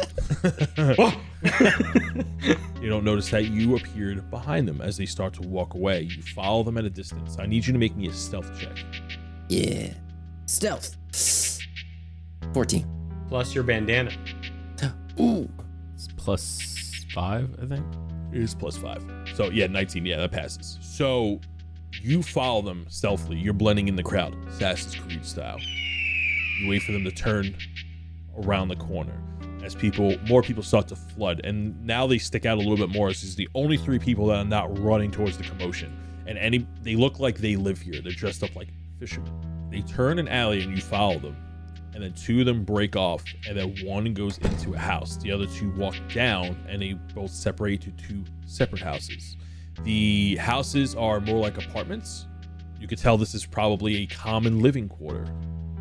Oh. You don't notice that you appeared behind them as they start to walk away. You follow them at a distance. I need you to make me a stealth check. Yeah. Stealth. 14. Plus your bandana. Ooh. It's +5, I think. It is +5. So yeah, 19. Yeah, that passes. So you follow them stealthily. You're blending in the crowd, Assassin's Creed style. You wait for them to turn around the corner as more people start to flood, and now they stick out a little bit more. This is the only 3 people that are not running towards the commotion, and they look like they live here. They're dressed up like fishermen. They turn an alley and you follow them, and then 2 of them break off, and then 1 goes into a house. The other 2 walk down, and they both separate to 2 separate houses. The houses are more like apartments. You could tell this is probably a common living quarter.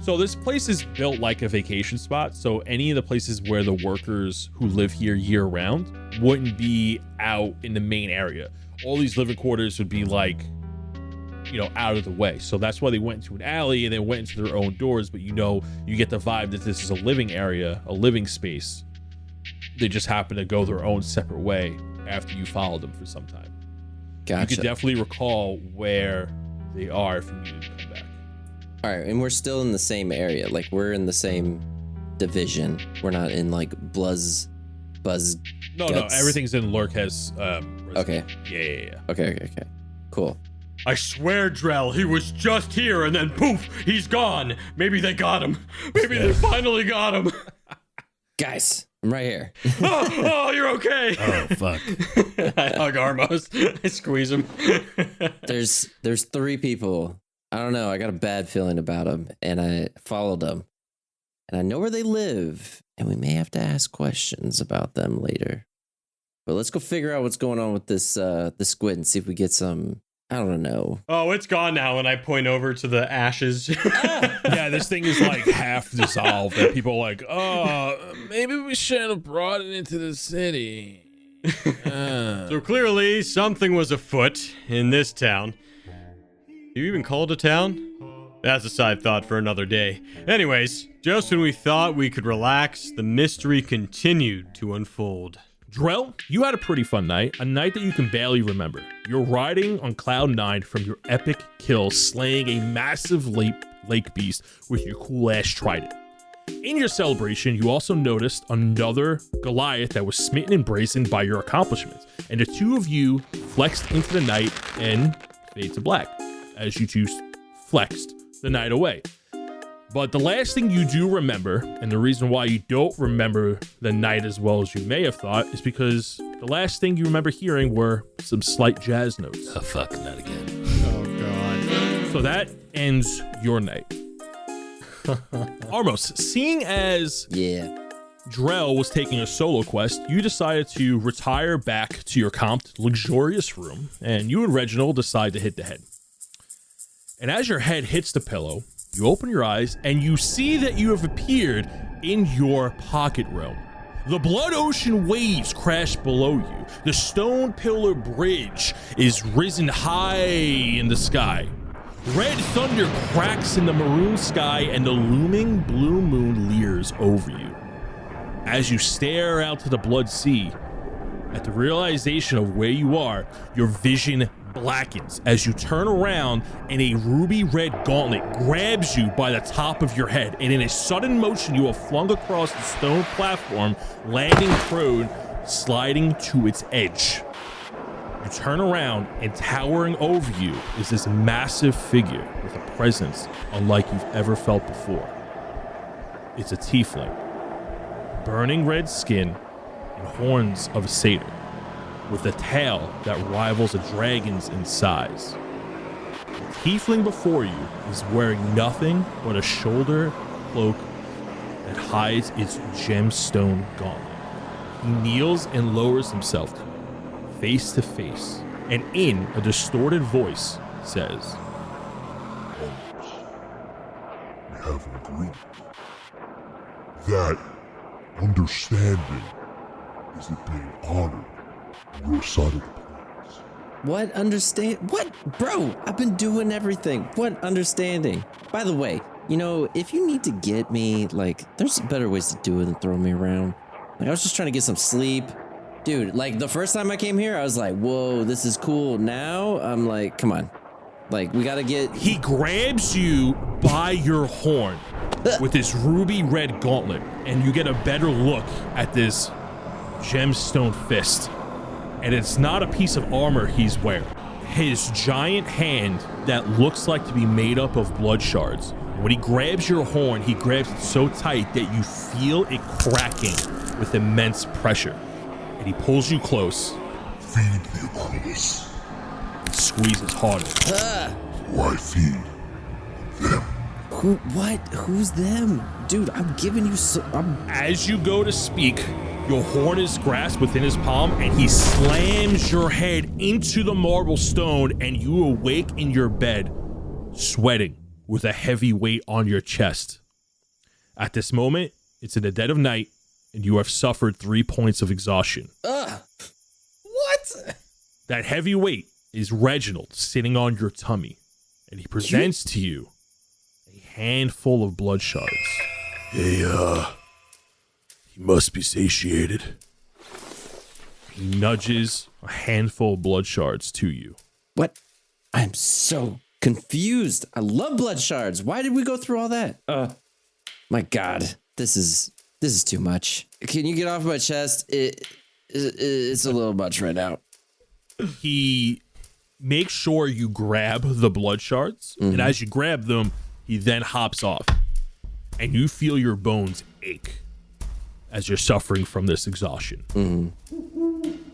So this place is built like a vacation spot. So any of the places where the workers who live here year round wouldn't be out in the main area. All these living quarters would be like, out of the way. So that's why they went into an alley and they went into their own doors. But you get the vibe that this is a living area, a living space. They just happen to go their own separate way after you follow them for some time. Gotcha. You could definitely recall where they are if you needed to come back. All right, and we're still in the same area. Like, we're in the same division. We're not in, like, Buzz. No, Guts. everything's in Lurk's. Okay. Yeah. Okay. Cool. I swear, Drell, he was just here and then poof, he's gone. Maybe they got him. Maybe they finally got him. Guys, I'm right here. Oh, you're okay. Oh, fuck. I hug Armos. I squeeze him. There's 3 people. I don't know. I got a bad feeling about them, and I followed them, and I know where they live, and we may have to ask questions about them later. But let's go figure out what's going on with this squid and see if we get some. I don't know. Oh, it's gone now, and I point over to the ashes. Yeah, this thing is like half dissolved, and people are like, oh, maybe we shouldn't have brought it into the city. So clearly, something was afoot in this town. You even called a town? That's a side thought for another day. Anyways, just when we thought we could relax, the mystery continued to unfold. Drell, you had a pretty fun night, a night that you can barely remember. You're riding on cloud 9 from your epic kill, slaying a massive lake beast with your cool-ass trident. In your celebration, you also noticed another Goliath that was smitten and brazened by your accomplishments, and the 2 of you flexed into the night and fade to black as you 2 flexed the night away. But the last thing you do remember, and the reason why you don't remember the night as well as you may have thought, is because the last thing you remember hearing were some slight jazz notes. Oh, fuck, not again. Oh, God. So that ends your night. Armos, seeing as Drell was taking a solo quest, you decided to retire back to your comped luxurious room, and you and Reginald decide to hit the head. And as your head hits the pillow, you open your eyes and you see that you have appeared in your pocket realm. The blood ocean waves crash below you. The stone pillar bridge is risen high in the sky. Red thunder cracks in the maroon sky and the looming blue moon leers over you. As you stare out to the blood sea, at the realization of where you are, your vision blackens as you turn around and a ruby red gauntlet grabs you by the top of your head, and in a sudden motion you are flung across the stone platform, landing prone, sliding to its edge. You turn around, and towering over you is this massive figure with a presence unlike you've ever felt before. It's a tiefling, burning red skin and horns of a satyr, with a tail that rivals a dragon's in size. The tiefling before you is wearing nothing but a shoulder cloak that hides its gemstone gauntlet. He kneels and lowers himself to you, face to face, and in a distorted voice says, We have an agreement that understanding isn't being honored on your side of the plains. What understand? What? Bro, I've been doing everything. What understanding? By the way, you know, if you need to get me, like, there's better ways to do it than throw me around. Like, I was just trying to get some sleep. Dude, like, the first time I came here, I was like, whoa, this is cool. Now, I'm like, come on. Like, we gotta get... he grabs you by your horn with this ruby red gauntlet, and you get a better look at this gemstone fist. And it's not a piece of armor he's wearing. His giant hand that looks like to be made up of blood shards. When he grabs your horn, he grabs it so tight that you feel it cracking with immense pressure. And he pulls you close. Feed the Aquilus. And squeezes harder. Why feed them? Who? What? Who's them? Dude, I'm giving you so... As you go to speak, your horn is grasped within his palm, and he slams your head into the marble stone, and you awake in your bed, sweating with a heavy weight on your chest. At this moment, it's in the dead of night, and you have suffered 3 points of exhaustion. What? That heavy weight is Reginald sitting on your tummy, and he presents to you a handful of blood shards. He must be satiated. He nudges a handful of blood shards to you. What? I'm so confused. I love blood shards. Why did we go through all that? My God, this is too much. Can you get off my chest? It's a little much right now. He makes sure you grab the blood shards, and as you grab them, he then hops off, and you feel your bones ache as you're suffering from this exhaustion.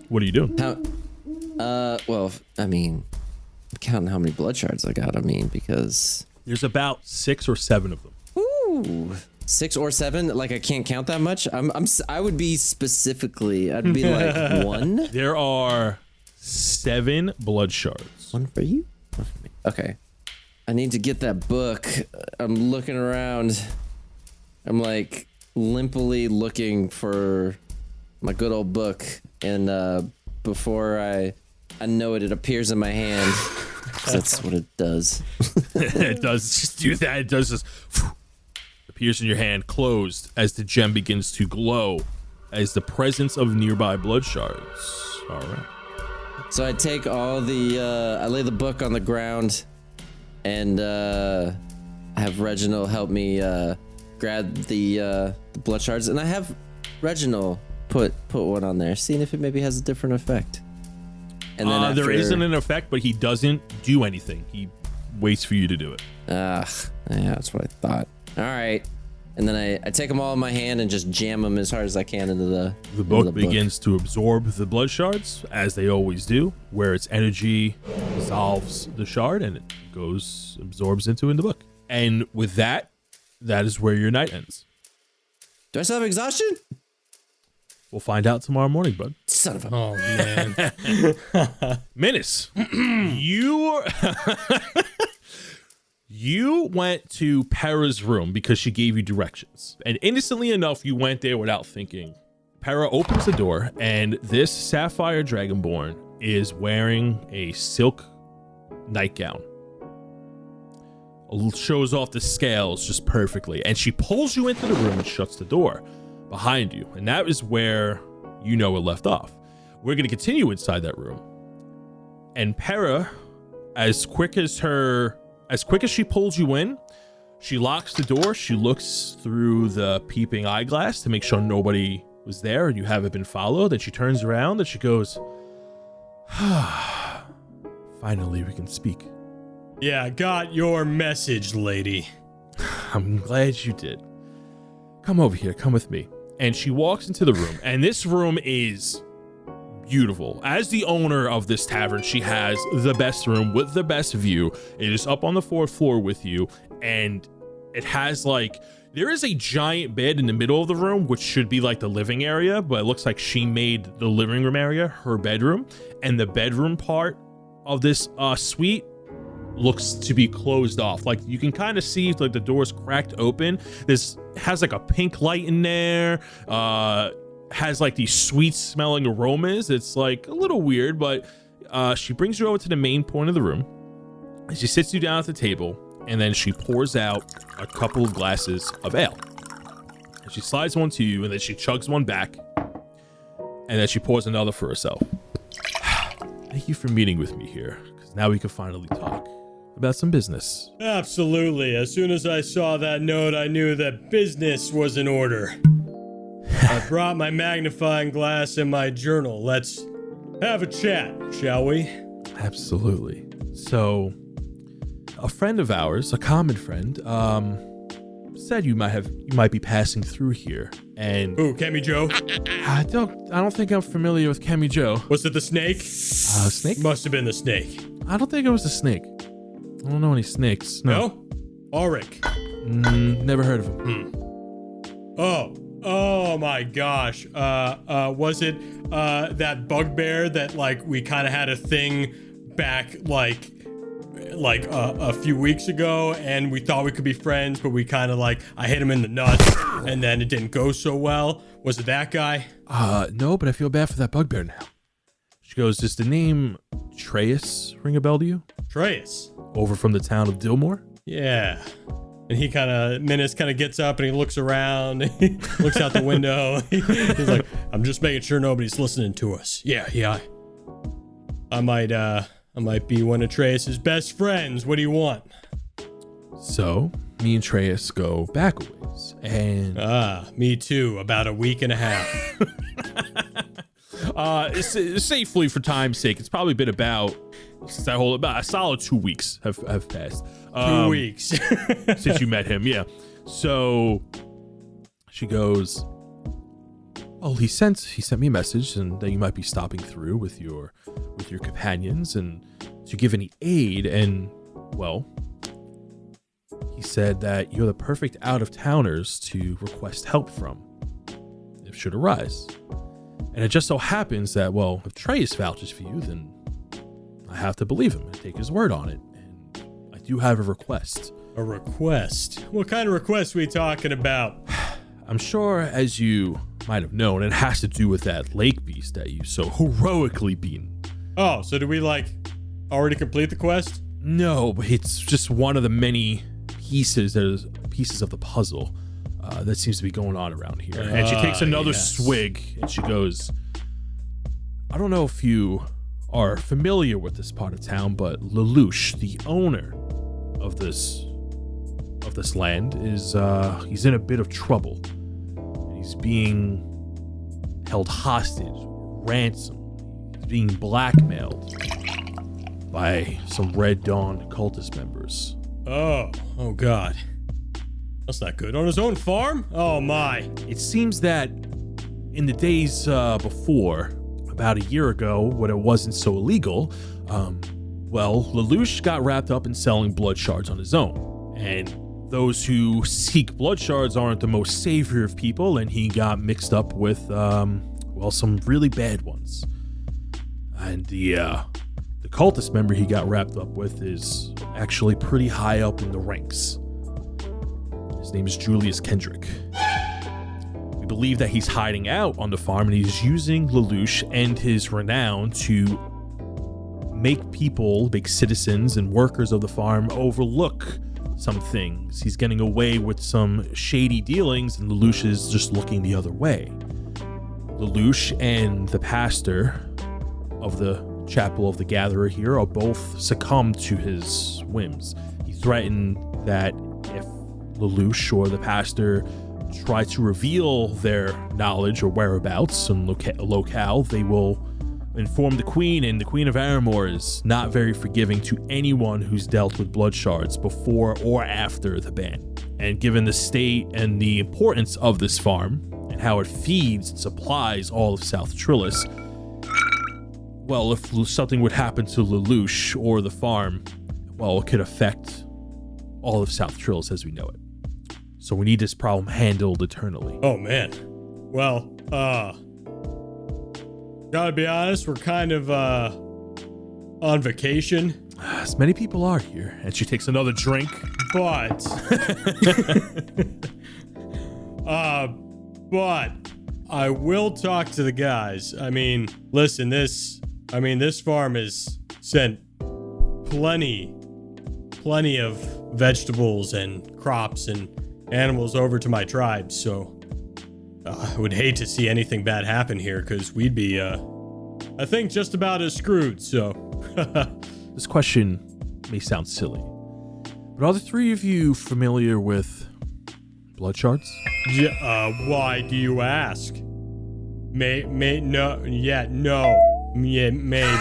What are you doing? Well, I mean, I'm counting how many blood shards I got. I mean, because There's about 6 or 7 of them. ooh, 6 or 7. Like, I can't count that much. I would be specifically. I'd be like 1. There are 7 blood shards. 1 for you. 1 for me. Okay. I need to get that book. I'm looking around. I'm like limply looking for my good old book, and before I know it appears in my hand. 'Cause that's what it does. It does just do that. It does just appears in your hand, closed, as the gem begins to glow as the presence of nearby blood shards. All right. So I take all the, I lay the book on the ground, and have Reginald help me grab the blood shards, and I have Reginald put one on there, seeing if it maybe has a different effect. And then There isn't an effect, but he doesn't do anything. He waits for you to do it. yeah, that's what I thought. All right, and then I take them all in my hand and just jam them as hard as I can into the book begins to absorb the blood shards, as they always do, where its energy dissolves the shard and it absorbs into in the book. And with that is where your night ends. Do I still have exhaustion? We'll find out tomorrow morning, bud. Son of a... Oh man. Menace, you You went to Para's room because she gave you directions. And innocently enough, you went there without thinking. Para opens the door, and this Sapphire Dragonborn is wearing a silk nightgown. Shows off the scales just perfectly. And she pulls you into the room and shuts the door behind you. And that is where you know it left off. We're going to continue inside that room. And Para, as quick as she pulls you in, she locks the door. She looks through the peeping eyeglass to make sure nobody was there and you haven't been followed. And she turns around and she goes, finally we can speak. Yeah, I got your message, lady. I'm glad you did. Come over here, come with me. And she walks into the room, and this room is beautiful. As the owner of this tavern, she has the best room with the best view. It is up on the 4th floor with you, and it has there is a giant bed in the middle of the room, which should be like the living area, but it looks like she made the living room area her bedroom, and the bedroom part of this suite looks to be closed off. Like you can kind of see the door's cracked open. This has a pink light in there, has these sweet smelling aromas. It's a little weird, but she brings you over to the main point of the room and she sits you down at the table, and then she pours out a couple of glasses of ale. And she slides one to you, and then she chugs one back, and then she pours another for herself. Thank you for meeting with me here, because now we can finally talk about some business. Absolutely. As soon as I saw that note, I knew that business was in order. I brought my magnifying glass and my journal. Let's have a chat, shall we? Absolutely. So, a friend of ours, a common friend, said you might be passing through here, and Who, Kemi Joe? I don't think I'm familiar with Kemi Joe. Was it the snake? Snake? Must have been the snake. I don't think it was a snake. I don't know any snakes. No? Ulrich. Never heard of him. Oh my gosh. Was it that bugbear that we kind of had a thing back a few weeks ago, and we thought we could be friends, but we kind of I hit him in the nuts and then it didn't go so well. Was it that guy? No, but I feel bad for that bugbear now. She goes, does the name Treyas ring a bell to you? Treyas. Over from the town of Dillmore? Yeah. And he Menace gets up and he looks around, he looks out the window. He's like, I'm just making sure nobody's listening to us. Yeah. I might be one of Treyas's best friends. What do you want? So, me and Treyas go back a ways, and... me too. About a week and a half. Safely for time's sake, it's probably been about a solid 2 weeks have passed. 2 weeks since you met him, yeah. So she goes, "Oh, he sent me a message, and that you might be stopping through with your companions, and to give any aid. And well, he said that you're the perfect out-of-towners to request help from, if should arise. And it just so happens that, well, if Treyas vouches for you, then I have to believe him and take his word on it. And I do have a request." A request? What kind of request are we talking about? I'm sure, as you might have known, it has to do with that lake beast that you so heroically beaten. Oh, so did we already complete the quest? No, but it's just one of the many pieces of the puzzle that seems to be going on around here. And she takes another swig, and she goes, "I don't know if you are familiar with this part of town, but Lelouch, the owner of this land, is he's in a bit of trouble. He's being held hostage, ransom. He's being blackmailed by some Red Dawn cultist members." Oh God. That's not good. On his own farm? Oh my. It seems that in the days before, about a year ago, when it wasn't so illegal, Lelouch got wrapped up in selling blood shards on his own. And those who seek blood shards aren't the most savory of people, and he got mixed up with, some really bad ones. And the The cultist member he got wrapped up with is actually pretty high up in the ranks. His name is Julius Kendrick. We believe that he's hiding out on the farm and he's using Lelouch and his renown to make citizens and workers of the farm overlook some things. He's getting away with some shady dealings and Lelouch is just looking the other way. Lelouch and the pastor of the Chapel of the Gatherer here are both succumbed to his whims. He threatened that if Lelouch or the pastor try to reveal their knowledge or whereabouts and locale, they will inform the Queen, and the Queen of Aramor is not very forgiving to anyone who's dealt with blood shards before or after the ban. And given the state and the importance of this farm and how it feeds and supplies all of South Trillis, well, if something would happen to Lelouch or the farm, well, it could affect all of South Trillis as we know it. So we need this problem handled eternally. Oh, man. Well, gotta be honest, we're kind of, on vacation. As many people are here. And she takes another drink. But, but I will talk to the guys. I mean, listen, this farm has sent plenty of vegetables and crops and animals over to my tribe, so I would hate to see anything bad happen here because we'd be, I think, just about as screwed, so. This question may sound silly, but are the three of you familiar with blood shards? Yeah, why do you ask? No, maybe.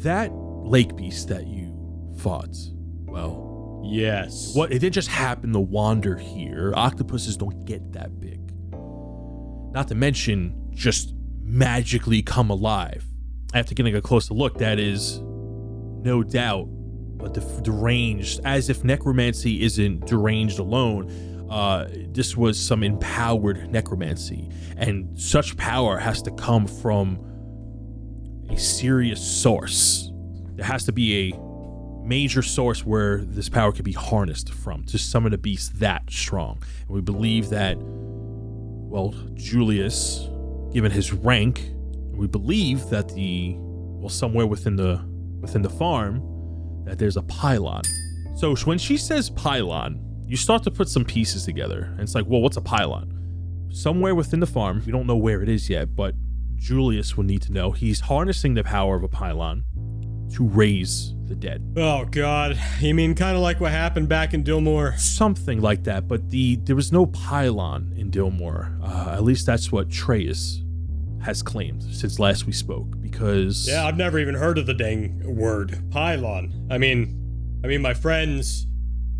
That lake beast that you fought, well, yes. it didn't just happen to wander here. Octopuses don't get that big. Not to mention just magically come alive. After getting a closer look, that is no doubt deranged, as if necromancy isn't deranged alone. This was some empowered necromancy, and such power has to come from a serious source. There has to be a major source where this power could be harnessed from to summon a beast that strong. And we believe that, well, Julius, given his rank, we believe that somewhere within the farm, that there's a pylon. So when she says pylon, you start to put some pieces together, and it's like, well, what's a pylon? Somewhere within the farm, we don't know where it is yet, but Julius will need to know. He's harnessing the power of a pylon to raise the dead. Oh, God. You mean kind of like what happened back in Dillmore? Something like that, but there was no pylon in Dillmore. At least that's what Treyas has claimed since last we spoke, because... Yeah, I've never even heard of the dang word, pylon. I mean, my friends,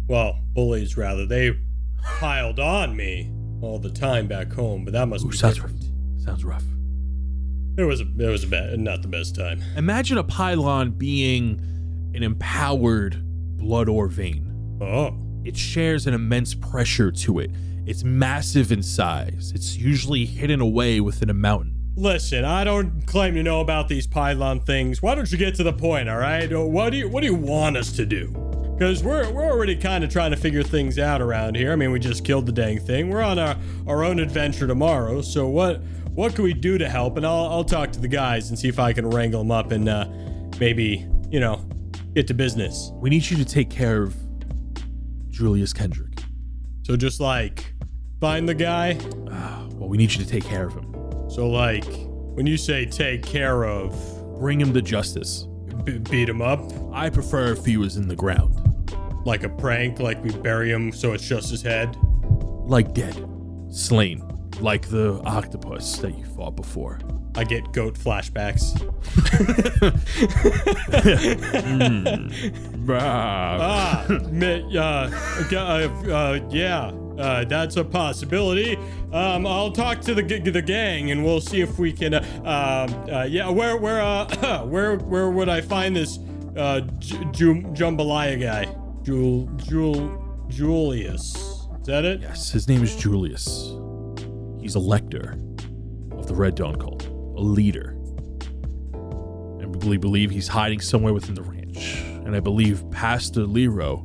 well, bullies rather, they piled on me all the time back home, but that must be different. Sounds rough. It was not the best time. Imagine a pylon being an empowered blood or vein. Oh. It shares an immense pressure to it. It's massive in size. It's usually hidden away within a mountain. Listen, I don't claim to know about these pylon things. Why don't you get to the point, all right? What do you want us to do? Because we're already kind of trying to figure things out around here. I mean, we just killed the dang thing. We're on our own adventure tomorrow. So what can we do to help? And I'll talk to the guys and see if I can wrangle them up and maybe, get to business. We need you to take care of Julius Kendrick. So just like find the guy? Well, we need you to take care of him. So like when you say take care of, bring him to justice. Beat him up? I prefer if he was in the ground. Like a prank, like we bury him so it's just his head? Like dead. Slain. Like the octopus that you fought before. I get goat flashbacks. That's a possibility. I'll talk to the gang and we'll see if we can. Where would I find this jambalaya guy? Julius. Is that it? Yes, his name is Julius. He's a lector of the Red Dawn cult, a leader. probably believe he's hiding somewhere within the ranch. And I believe Pastor Lero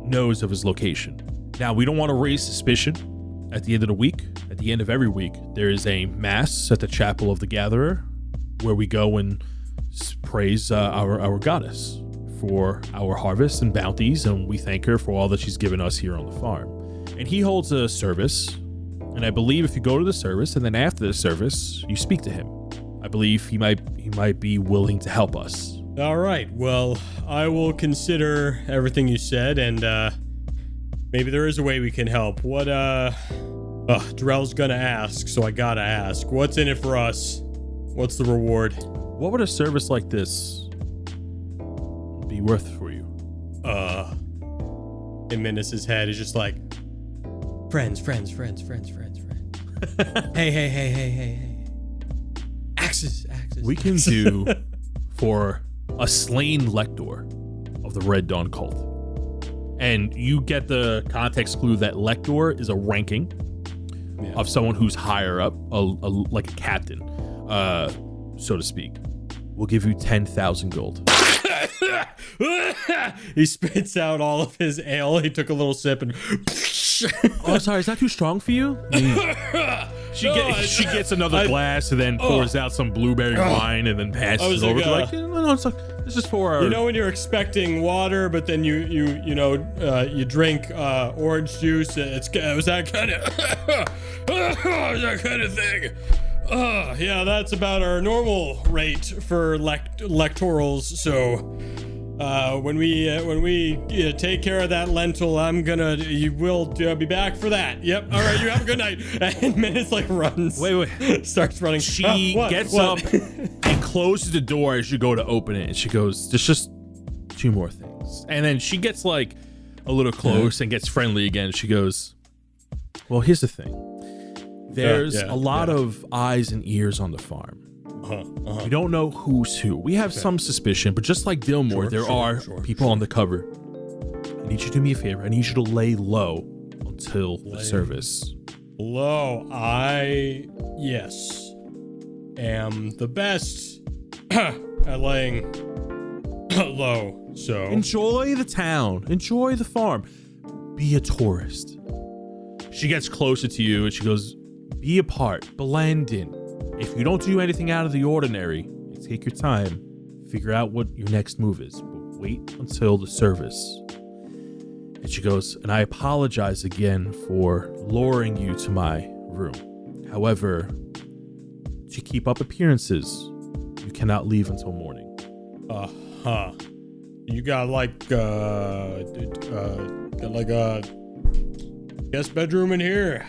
knows of his location. Now, we don't want to raise suspicion. At the end of the week, at the end of every week, there is a mass at the Chapel of the Gatherer where we go and praise our goddess for our harvest and bounties, and we thank her for all that she's given us here on the farm. And he holds a service, and I believe if you go to the service and then after the service, you speak to him, I believe he might be willing to help us. All right. Well, I will consider everything you said, and maybe there is a way we can help. What? Drell's gonna ask, so I gotta ask. What's in it for us? What's the reward? What would a service like this be worth for you? In Minus's head is just like, friends. Hey. Axes. We can do for a slain lector of the Red Dawn cult. And you get the context clue that lector is a ranking of someone who's higher up, like a captain, so to speak. We'll give you 10,000 gold. He spits out all of his ale. He took a little sip and Oh, sorry, is that too strong for you? She gets another glass and then pours out some blueberry wine and then passes it over to like, no, it's like, this is for our... You know when you're expecting water, but then you drink orange juice. It was that kind of thing. Yeah, that's about our normal rate for lectorals. So when we take care of that lentil, you will be back for that. Yep. All right. You have a good night. And Minutes like runs. Wait. Starts running. She gets up and closes the door as you go to open it. And she goes, there's just 2 more things. And then she gets like a little close and gets friendly again. She goes, well, here's the thing. There's a lot of eyes and ears on the farm. We don't know who's who. We have some suspicion, but just like Dillmore, there are people on the cover. I need you to do me a favor. I need you to lay low until the service. Low. Yes, am the best at laying low. So enjoy the town. Enjoy the farm. Be a tourist. She gets closer to you and she goes, be a part. Blend in. If you don't do anything out of the ordinary, take your time, figure out what your next move is, but wait until the service. And she goes, and I apologize again for luring you to my room. However, to keep up appearances, you cannot leave until morning. You got like a guest bedroom in here.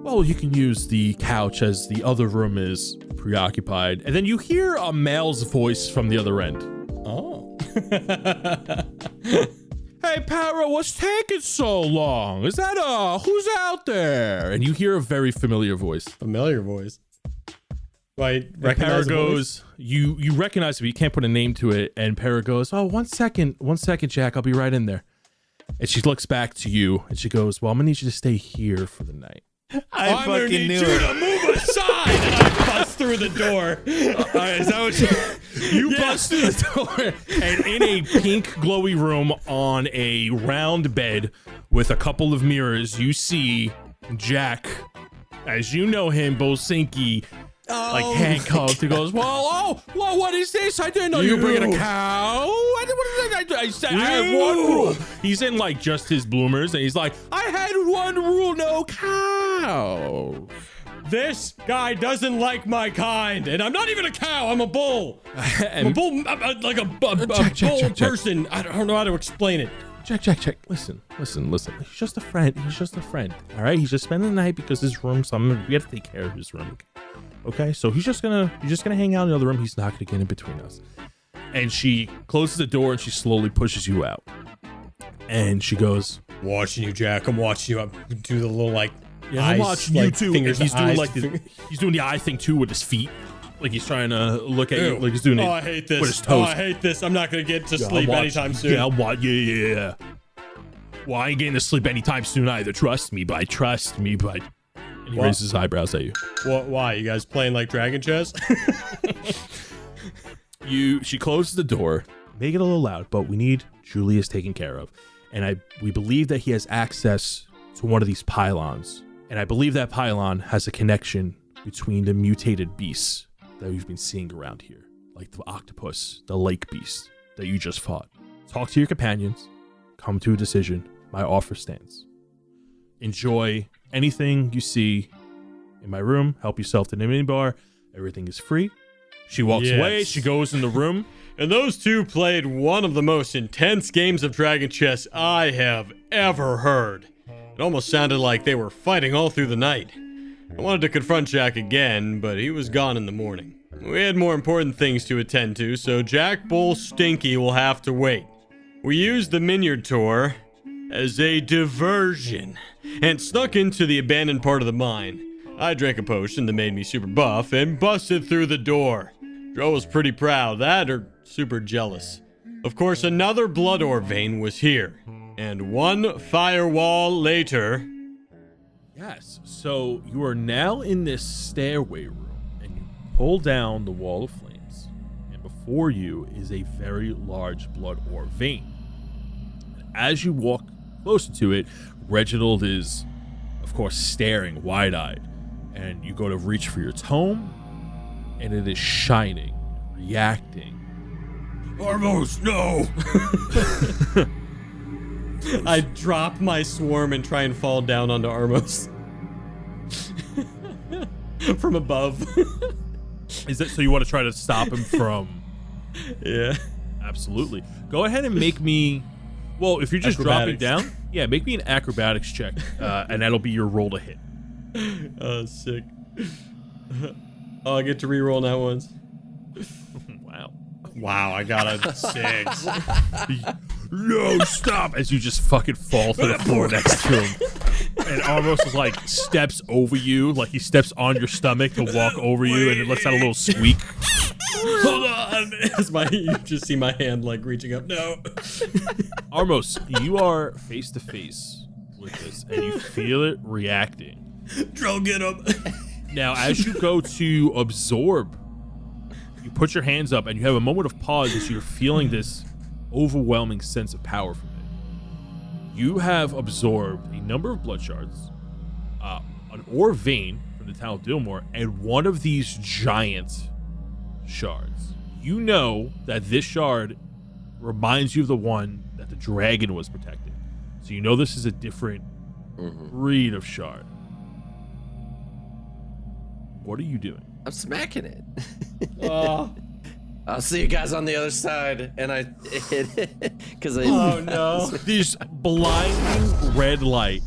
Well, you can use the couch as the other room is preoccupied. And then you hear a male's voice from the other end. Oh. Hey, Para, what's taking so long? Is that, who's out there? And you hear a very familiar voice. Familiar voice. Right. Para goes, you recognize it, but you can't put a name to it. And Para goes, oh, one second, Jack. I'll be right in there. And she looks back to you and she goes, well, I'm gonna need you to stay here for the night. I'm gonna need you to move aside. And I bust through the door. All right, is that what you bust through the door? And in a pink glowy room on a round bed with a couple of mirrors, you see Jack, as you know him, Bosinki, like handcuffed. He goes, well, what is this? I didn't know you were bringing a cow. I had one rule. He's in like just his bloomers, and he's like, I had one rule, no cow. This guy doesn't like my kind, and I'm not even a cow. I'm a bull. I'm a bull, like a bull person. I don't know how to explain it. Jack. Listen. He's just a friend. All right. He's just spending the night because his room. We have to take care of his room. Okay. So he's just gonna hang out in the other room. He's not gonna get in between us. And she closes the door and she slowly pushes you out. And she goes, watching you, Jack. I'm watching you. I do the little like. Yeah, I'm watching you too. Fingers, he's doing like he's doing the eye thing too with his feet. Like he's trying to look at you. Like he's doing it. I hate this. With his toes. I hate this. I'm not gonna get to sleep anytime soon. Yeah. Well, I ain't getting to sleep anytime soon either. Trust me, but. And he raises his eyebrows at you. What? Why? You guys playing like dragon chess? She closes the door. Make it a little loud, but we need Julius taken care of. And we believe that he has access to one of these pylons. And I believe that pylon has a connection between the mutated beasts that we've been seeing around here, like the octopus, the lake beast that you just fought. Talk to your companions, come to a decision. My offer stands. Enjoy anything you see in my room. Help yourself to the mini bar. Everything is free. She walks away. She goes in the room. And those two played one of the most intense games of Dragon Chess I have ever heard. It almost sounded like they were fighting all through the night. I wanted to confront Jack again, but he was gone in the morning. We had more important things to attend to, so Jack Bull Stinky will have to wait. We used the Minyard Tour as a diversion and snuck into the abandoned part of the mine. I drank a potion that made me super buff and busted through the door. Dro was pretty proud of that, or super jealous. Of course, another blood ore vein was here, and one firewall later. Yes, so you are now in this stairway room, and you pull down the wall of flames, and before you is a very large blood ore vein. And as you walk closer to it, Reginald is, of course, staring wide-eyed, and you go to reach for your tome, and it is shining, reacting. Armos, no! I drop my swarm and try and fall down onto Armos. From above. Is that so you want to try to stop him from... Yeah. Absolutely. Go ahead and make me... Well, if you're just dropping down, make me an acrobatics check, and that'll be your roll to hit. Oh, sick. Oh, I get to reroll now once. Wow, I got a 6. No, stop! As you just fucking fall to the floor next to him. And almost like steps over you, like he steps on your stomach to walk over you, and it lets out a little squeak. Hold on! As you just see my hand like reaching up. No. Armos, you are face to face with this, and you feel it reacting. Dro, get him! Now, as you go to absorb, you put your hands up and you have a moment of pause as you're feeling this overwhelming sense of power from it. You have absorbed a number of blood shards, an ore vein from the town of Dillmore, and one of these giant shards. You know that this shard reminds you of the one that the dragon was protecting. So you know this is a different breed of shard. What are you doing? I'm smacking it. Oh. I'll see you guys on the other side. And I hit it because I. Oh no! This blinding red light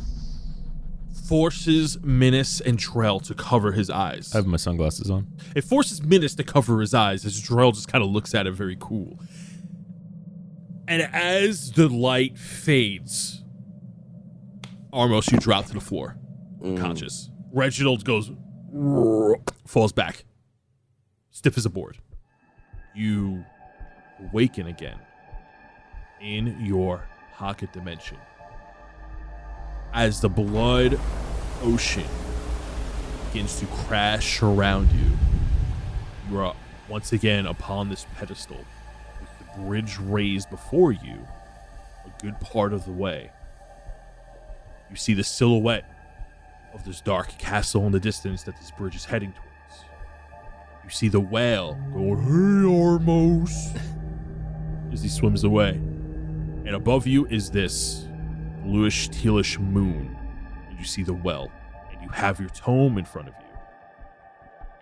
forces Minus and Drell to cover his eyes. I have my sunglasses on. It forces Minus to cover his eyes as Drell just kind of looks at it very cool. And as the light fades, Armos, you drop to the floor, unconscious. Reginald goes, falls back, stiff as a board. You awaken again in your pocket dimension as the blood ocean begins to crash around you. You are once again upon this pedestal with the bridge raised before you a good part of the way. You see the silhouette of this dark castle in the distance that this bridge is heading towards. You see the whale going, "Hey, Armos," as he swims away. And above you is this bluish, tealish moon. And you see the well. And you have your tome in front of you.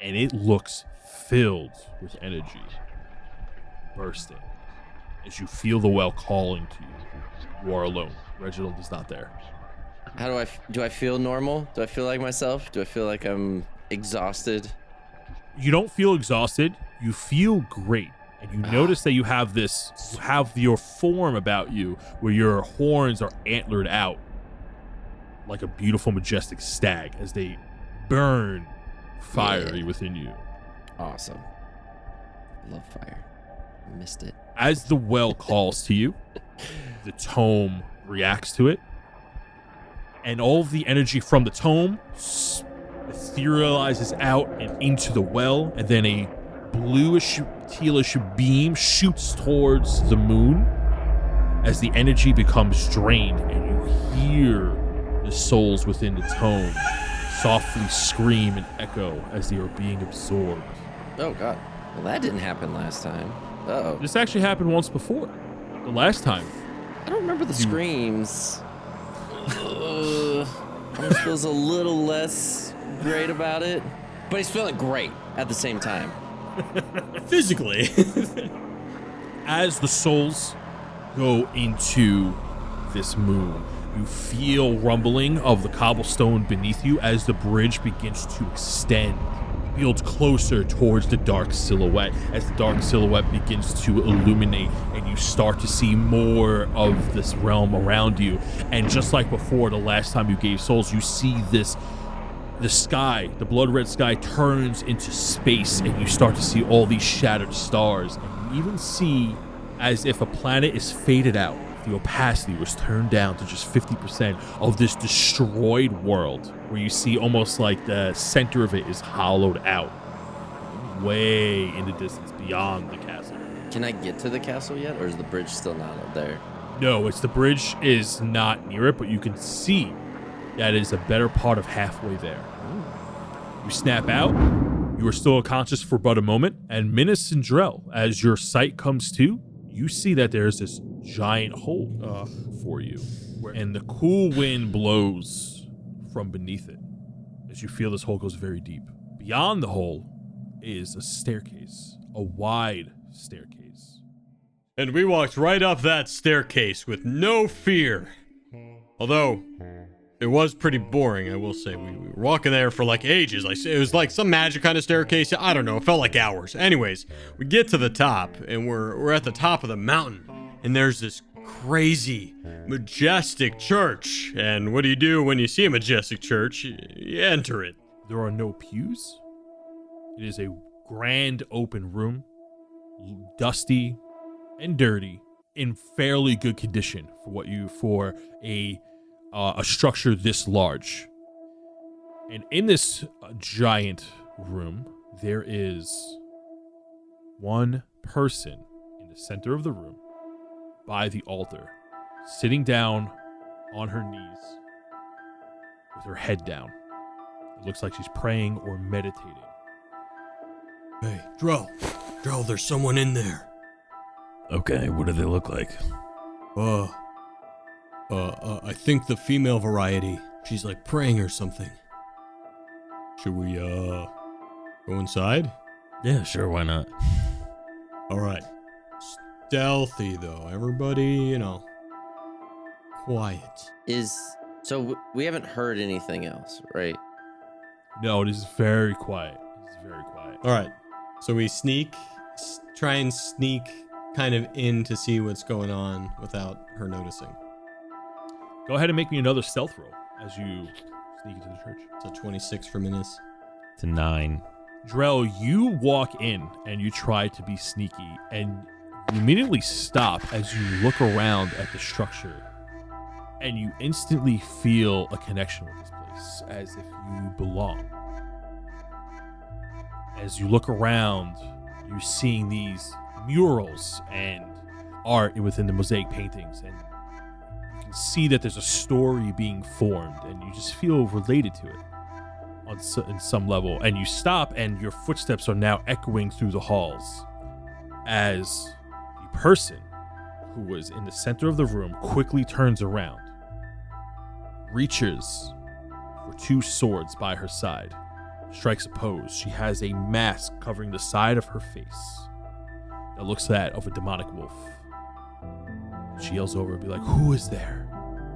And it looks filled with energy, bursting. As you feel the well calling to you. You are alone. Reginald is not there. How do I feel normal? Do I feel like myself? Do I feel like I'm exhausted? You don't feel exhausted. You feel great. And you notice that you have your form about you where your horns are antlered out like a beautiful, majestic stag as they burn fiery within you. Awesome. Love fire. Missed it. As the well calls to you, the tome reacts to it. And all of the energy from the tome etherealizes out and into the well, and then a bluish, tealish beam shoots towards the moon as the energy becomes drained, and you hear the souls within its home softly scream and echo as they are being absorbed. Oh, God. Well, that didn't happen last time. Uh-oh. This actually happened once before. The last time. I don't remember the screams. Almost feels a little less great about it. But he's feeling great at the same time. Physically. As the souls go into this moon, you feel rumbling of the cobblestone beneath you as the bridge begins to extend, builds closer towards the dark silhouette, as the dark silhouette begins to illuminate and you start to see more of this realm around you. And just like before, the last time you gave souls, you see the sky, the blood red sky turns into space, and you start to see all these shattered stars. And you even see as if a planet is faded out. The opacity was turned down to just 50% of this destroyed world, where you see almost like the center of it is hollowed out way in the distance beyond the castle. Can I get to the castle yet, or is the bridge still not up there? No, it's the bridge is not near it, but you can see that it is a better part of halfway there. You snap out. You are still unconscious for but a moment, and Minas and Drell, as your sight comes to, you see that there's this giant hole for you, and the cool wind blows from beneath it as you feel this hole goes very deep. Beyond the hole is a staircase, a wide staircase. And we walked right up that staircase with no fear. Although, it was pretty boring, I will say. We were walking there for like ages. Like, it was like some magic kind of staircase. I don't know. It felt like hours. Anyways, we get to the top, and we're at the top of the mountain. And there's this crazy, majestic church. And what do you do when you see a majestic church? You enter it. There are no pews. It is a grand open room, dusty and dirty, in fairly good condition for a structure this large. And in this giant room, there is one person in the center of the room by the altar, sitting down on her knees with her head down. It looks like she's praying or meditating. Hey, Drell, there's someone in there. Okay, what do they look like? I think the female variety. She's like praying or something. Should we, go inside? Yeah, sure, why not? Alright. Stealthy, though. Everybody, quiet. So we haven't heard anything else, right? No, it is very quiet. It is very quiet. Alright. So we try and sneak kind of in to see what's going on without her noticing. Go ahead and make me another stealth roll as you sneak into the church. So 26 for Minas. It's a 9. Drell, you walk in and you try to be sneaky, and you immediately stop as you look around at the structure, and you instantly feel a connection with this place, as if you belong. As you look around, you're seeing these murals and art within the mosaic paintings, and you can see that there's a story being formed, and you just feel related to it in some level. And you stop, and your footsteps are now echoing through the halls as the person who was in the center of the room quickly turns around, reaches for 2 swords by her side, strikes a pose. She has a mask covering the side of her face that looks that of a demonic wolf. She yells over and be like, "Who is there?"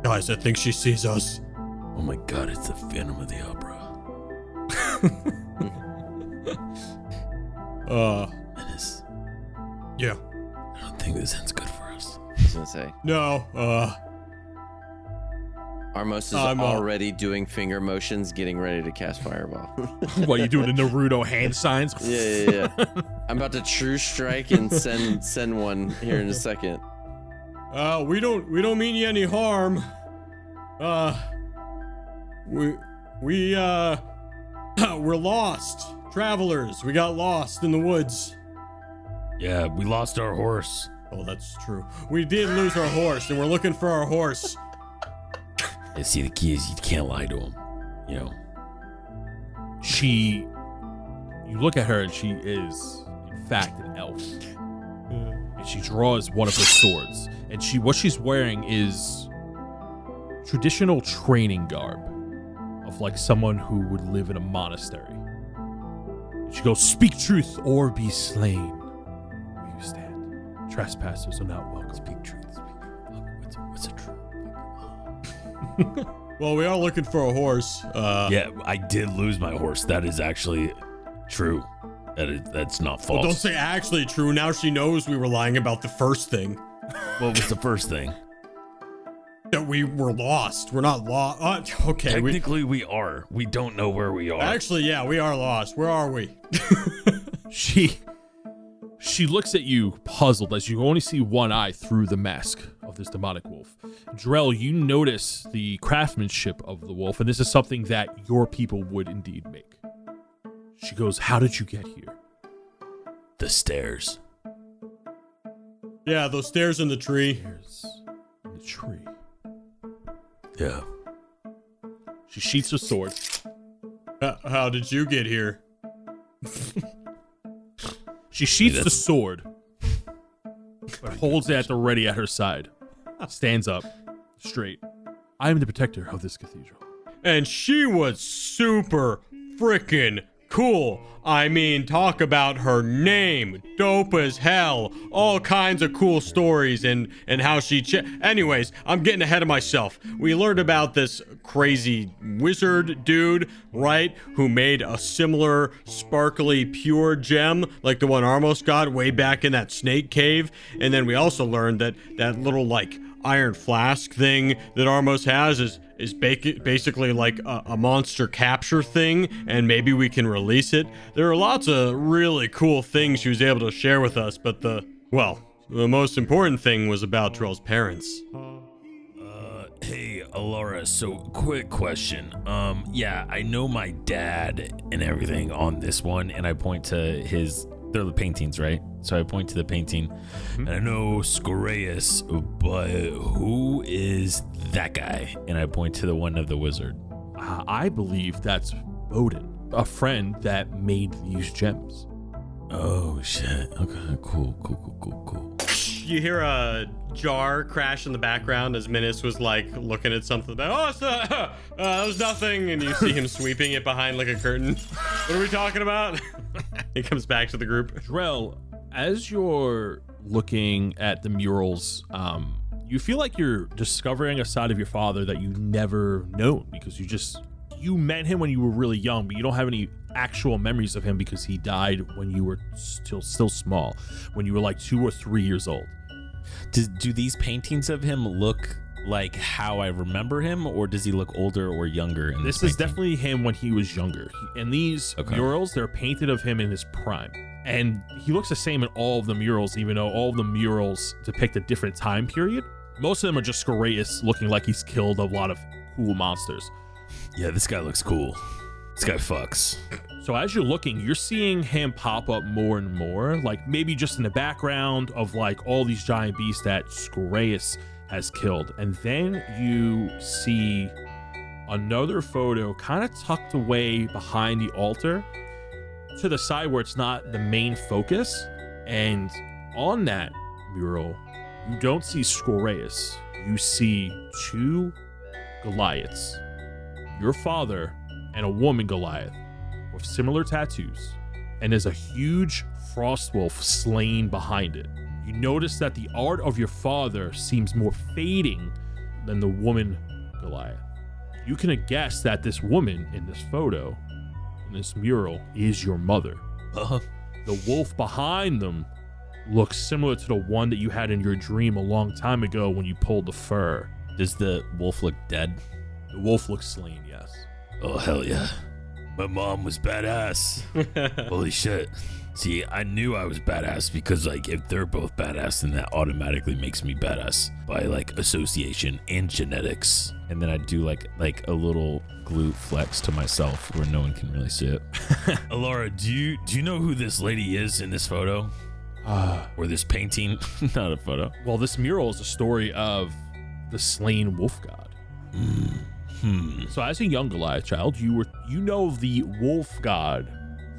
Guys, I think she sees us. Oh my god, it's the Phantom of the Opera. Menace. Yeah. I don't think this ends good for us. I was gonna say. No, Armos is already doing finger motions, getting ready to cast Fireball. What, you doing the Naruto hand signs? Yeah. I'm about to True Strike and send one here in a second. we don't mean you any harm. We're lost. travelers. We got lost in the woods. Yeah, we lost our horse. Oh, that's true. We did lose our horse, and we're looking for our horse. And see, the key is you can't lie to him. You know. You look at her and she is, in fact, an elf. And she draws one of her swords. And what she's wearing is traditional training garb of like someone who would live in a monastery. And she goes, "Speak truth or be slain. Where you stand. Trespassers are not welcome." Speak truth. What's the truth? Well, we are looking for a horse. Yeah, I did lose my horse. That is actually true. That's not false. Well, don't say actually true. Now she knows we were lying about the first thing. What was the first thing? That we were lost. We're not lost. Okay. Technically, we are. We don't know where we are. Actually, yeah, we are lost. Where are we? She looks at you puzzled as you only see one eye through the mask of this demonic wolf. Drell, you notice the craftsmanship of the wolf, and this is something that your people would indeed make. She goes, "How did you get here?" The stairs. Yeah, those stairs in the tree. Stairs in the tree. Yeah. She sheaths her sword. How did you get here? She sheaths the sword, but holds it at the ready at her side. Stands up, straight. "I am the protector of this cathedral." And she was super freaking cool. I mean, talk about her name. Dope as hell. All kinds of cool stories and how she... Anyways, I'm getting ahead of myself. We learned about this crazy wizard dude, right? Who made a similar sparkly pure gem like the one Armos got way back in that snake cave. And then we also learned that that little, like, iron flask thing that Armos has is basically like a monster capture thing, and maybe we can release it. There are lots of really cool things she was able to share with us, but the most important thing was about Drell's parents. Hey, Alora, so quick question. Yeah, I know my dad and everything on this one, and I point to they're the paintings, right? So I point to the painting, and I know Scoreus, but who is that guy? And I point to the one of the wizard. I believe that's Bowden, a friend that made these gems. Oh, shit. Okay, cool. You hear a jar crash in the background as Minas was like looking at something about, that was nothing, and you see him sweeping it behind like a curtain. What are we talking about? He comes back to the group. Drell, as you're looking at the murals, you feel like you're discovering a side of your father that you've never known, because you met him when you were really young, but you don't have any actual memories of him because he died when you were still small, when you were like 2 or 3 years old. Do these paintings of him look like how I remember him, or does he look older or younger? In this is definitely him when he was younger. And these murals, they're painted of him in his prime. And he looks the same in all of the murals, even though all of the murals depict a different time period. Most of them are just Scoreus looking like he's killed a lot of cool monsters. Yeah, this guy looks cool. This guy fucks. So as you're looking, you're seeing him pop up more and more, like maybe just in the background of like all these giant beasts that Scoreus has killed. And then you see another photo kind of tucked away behind the altar to the side where it's not the main focus. And on that mural, you don't see Scoreus. You see 2 Goliaths, your father and a woman Goliath with similar tattoos. And there's a huge frost wolf slain behind it. You notice that the art of your father seems more fading than the woman Goliath. You can guess that this woman in this photo, in this mural, is your mother. The wolf behind them looks similar to the one that you had in your dream a long time ago when you pulled the fur. Does the wolf look dead? The wolf looks slain, yes. Oh, hell yeah. My mom was badass. Holy shit. See, I knew I was badass because, like, if they're both badass, then that automatically makes me badass by, like, association and genetics. And then I do, like a little glute flex to myself where no one can really see it. Alara, do you know who this lady is in this photo? Or this painting? Not a photo. Well, this mural is a story of the slain wolf god. So as a young Goliath child, you know of the wolf god,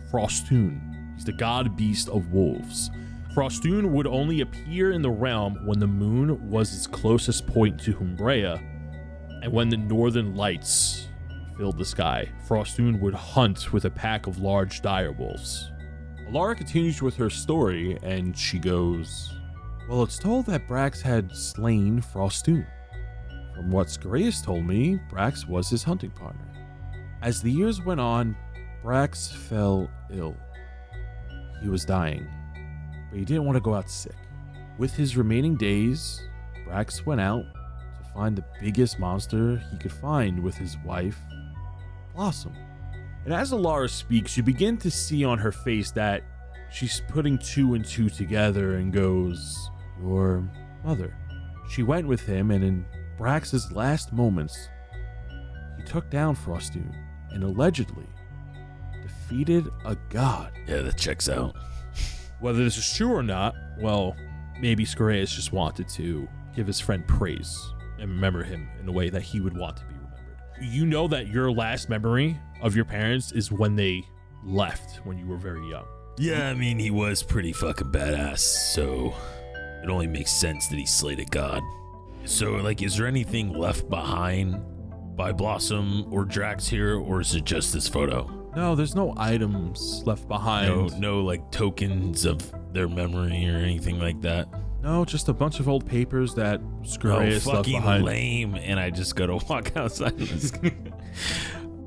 Frostoon. He's the god beast of wolves. Frostoon would only appear in the realm when the moon was its closest point to Humbrea, and when the northern lights filled the sky. Frostoon would hunt with a pack of large dire wolves. Alara continues with her story, and she goes, well, it's told that Brax had slain Frostoon. From what Scareus told me, Brax was his hunting partner. As the years went on, Brax fell ill. He was dying, but he didn't want to go out sick. With his remaining days, Brax went out to find the biggest monster he could find with his wife, Blossom. And as Alara speaks, you begin to see on her face that she's putting two and two together and goes, your mother. She went with him, and in Brax's last moments, he took down Frostoon and allegedly defeated a god. Yeah, that checks out. Whether this is true or not, well, maybe Scareus just wanted to give his friend praise and remember him in the way that he would want to be remembered. You know that your last memory of your parents is when they left when you were very young. Yeah, I mean, he was pretty fucking badass, so it only makes sense that he slayed a god. So, like, is there anything left behind by Blossom or Drax here, or is it just this photo? No, there's no items left behind. No, like, tokens of their memory or anything like that? No, just a bunch of old papers that Scareus left fucking behind. lame, and I just gotta walk outside.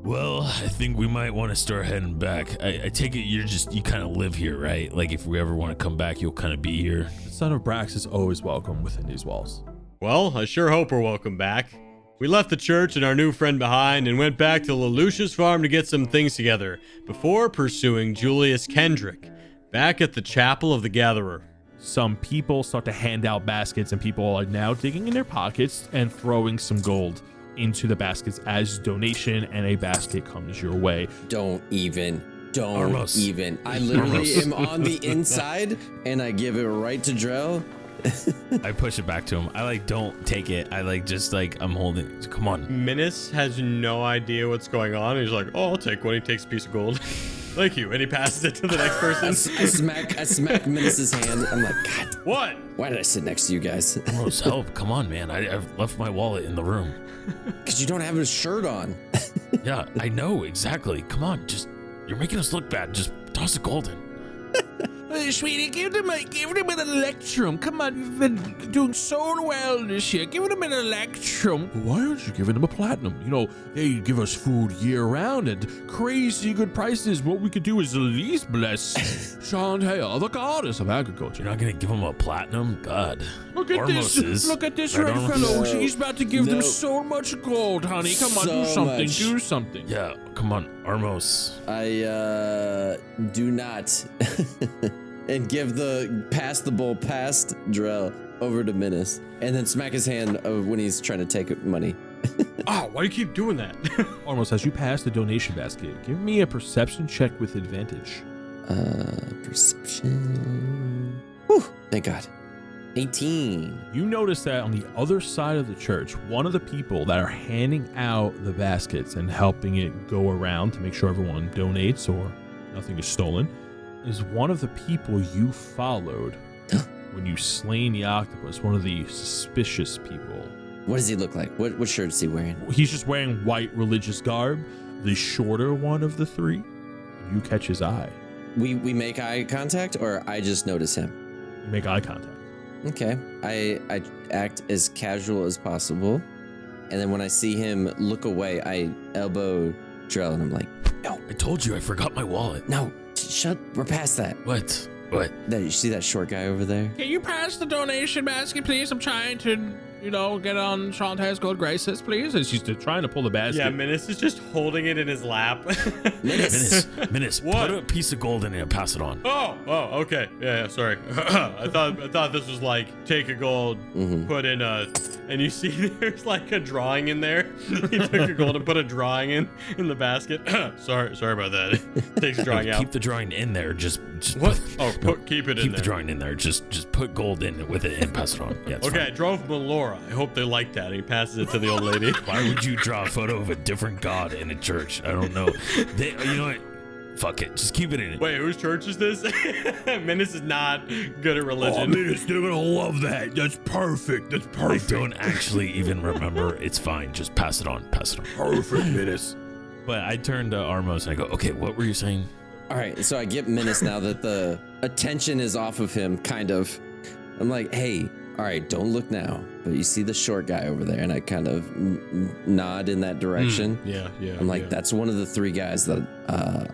Well, I think we might want to start heading back. I take it you kind of live here, right? Like, if we ever want to come back, you'll kind of be here. The son of Brax is always welcome within these walls. Well, I sure hope we're welcome back. We left the church and our new friend behind and went back to Lelouch's farm to get some things together before pursuing Julius Kendrick back at the Chapel of the Gatherer. Some people start to hand out baskets, and people are now digging in their pockets and throwing some gold into the baskets as donation, and a basket comes your way. Don't even. Armos. I literally am on the inside, and I give it right to Drell. I push it back to him. I don't take it. I'm holding it. Come on. Menace has no idea what's going on. He's like, oh, I'll take one. He takes a piece of gold. Thank you. And he passes it to the next person. I smack Menace's hand. I'm like, God. What? Why did I sit next to you guys? Rose, help. Come on, man. I've left my wallet in the room. Because you don't have a shirt on. Yeah, I know. Exactly. Come on. You're making us look bad. Just toss the gold in. Sweetie, give them an electrum. Come on, you've been doing so well this year. Give them an electrum. Why aren't you giving them a platinum? You know, they give us food year round at crazy good prices. What we could do is at least bless Shantae, the goddess of agriculture. You're not going to give them a platinum? God. Look at Armos is. Look at this Right, red Armos? fellow. No. She's about to give them so much gold, honey. Come on, So do something. much. Do something. Yeah, come on. Armos. I do not. And pass the bowl past Drell over to Menace, and then smack his hand when he's trying to take money. Oh, why do you keep doing that? Almost as you pass the donation basket, give me a perception check with advantage. Perception. Whew, thank God. 18. You notice that on the other side of the church, one of the people that are handing out the baskets and helping it go around to make sure everyone donates or nothing is stolen is one of the people you followed when you slain the octopus, one of the suspicious people. What does he look like? What shirt is he wearing? He's just wearing white religious garb, the shorter one of the three. You catch his eye. We make eye contact, or I just notice him? You make eye contact. Okay. I act as casual as possible, and then when I see him look away, I elbow Drell, and I'm like, no. I told you I forgot my wallet. No, shut. We're past that. What? There, you see that short guy over there? Can you pass the donation basket, please? I'm trying to get on Shantae's good graces, please? And she's trying to pull the basket. Yeah, Menace is just holding it in his lap. Menace, What? put a piece of gold in it and pass it on. Oh, okay. Yeah, sorry. I thought this was like take a gold, put in a, and you see there's like a drawing in there. He took a gold and put a drawing in the basket. sorry about that. Takes a drawing out. Keep the drawing in there. Just What? Keep it in keep there. the drawing in there. Just put gold in it with it and pass it on. Yeah. It's Okay, I fine. drove Melora. I hope they like that. He passes it to the old lady. Why would you draw a photo of a different god in a church? I don't know. You know what? Fuck it. Just keep it in it. Wait, whose church is this? Menace is not good at religion. Menace, they're gonna love that. That's perfect. That's I perfect. don't actually even remember. It's fine. Just pass it on. Pass it on. Perfect, Menace. But I turned to Armos and I go, okay, what were you saying? All right, so I get Menace now that the attention is off of him, kind of. I'm like, hey, all right, don't look now. But you see the short guy over there, and I kind of nod in that direction. Yeah. I'm like, that's one of the 3 guys that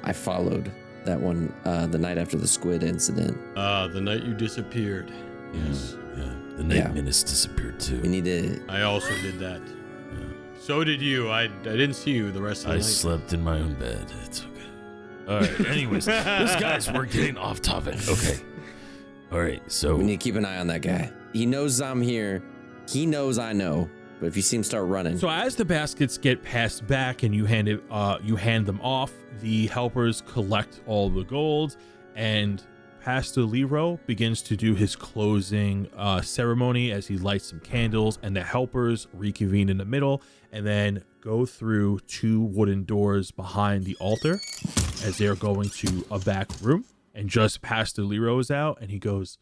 I followed that one the night after the squid incident. The night you disappeared. Yes. Yeah. The night Menace disappeared We too. need to. I also did that. So did you. I didn't see you the rest of the I night. slept in my own bed. It's okay. All right. Anyways, this guys, we're getting off topic. Okay. All right. So We need to keep an eye on that guy. He knows I'm here. He knows I know. But if you see him start running, So as the baskets get passed back and you hand them off, the helpers collect all the gold, and Pastor Lero begins to do his closing ceremony as he lights some candles, and the helpers reconvene in the middle and then go through 2 wooden doors behind the altar as they're going to a back room. And just Pastor Lero is out, and he goes,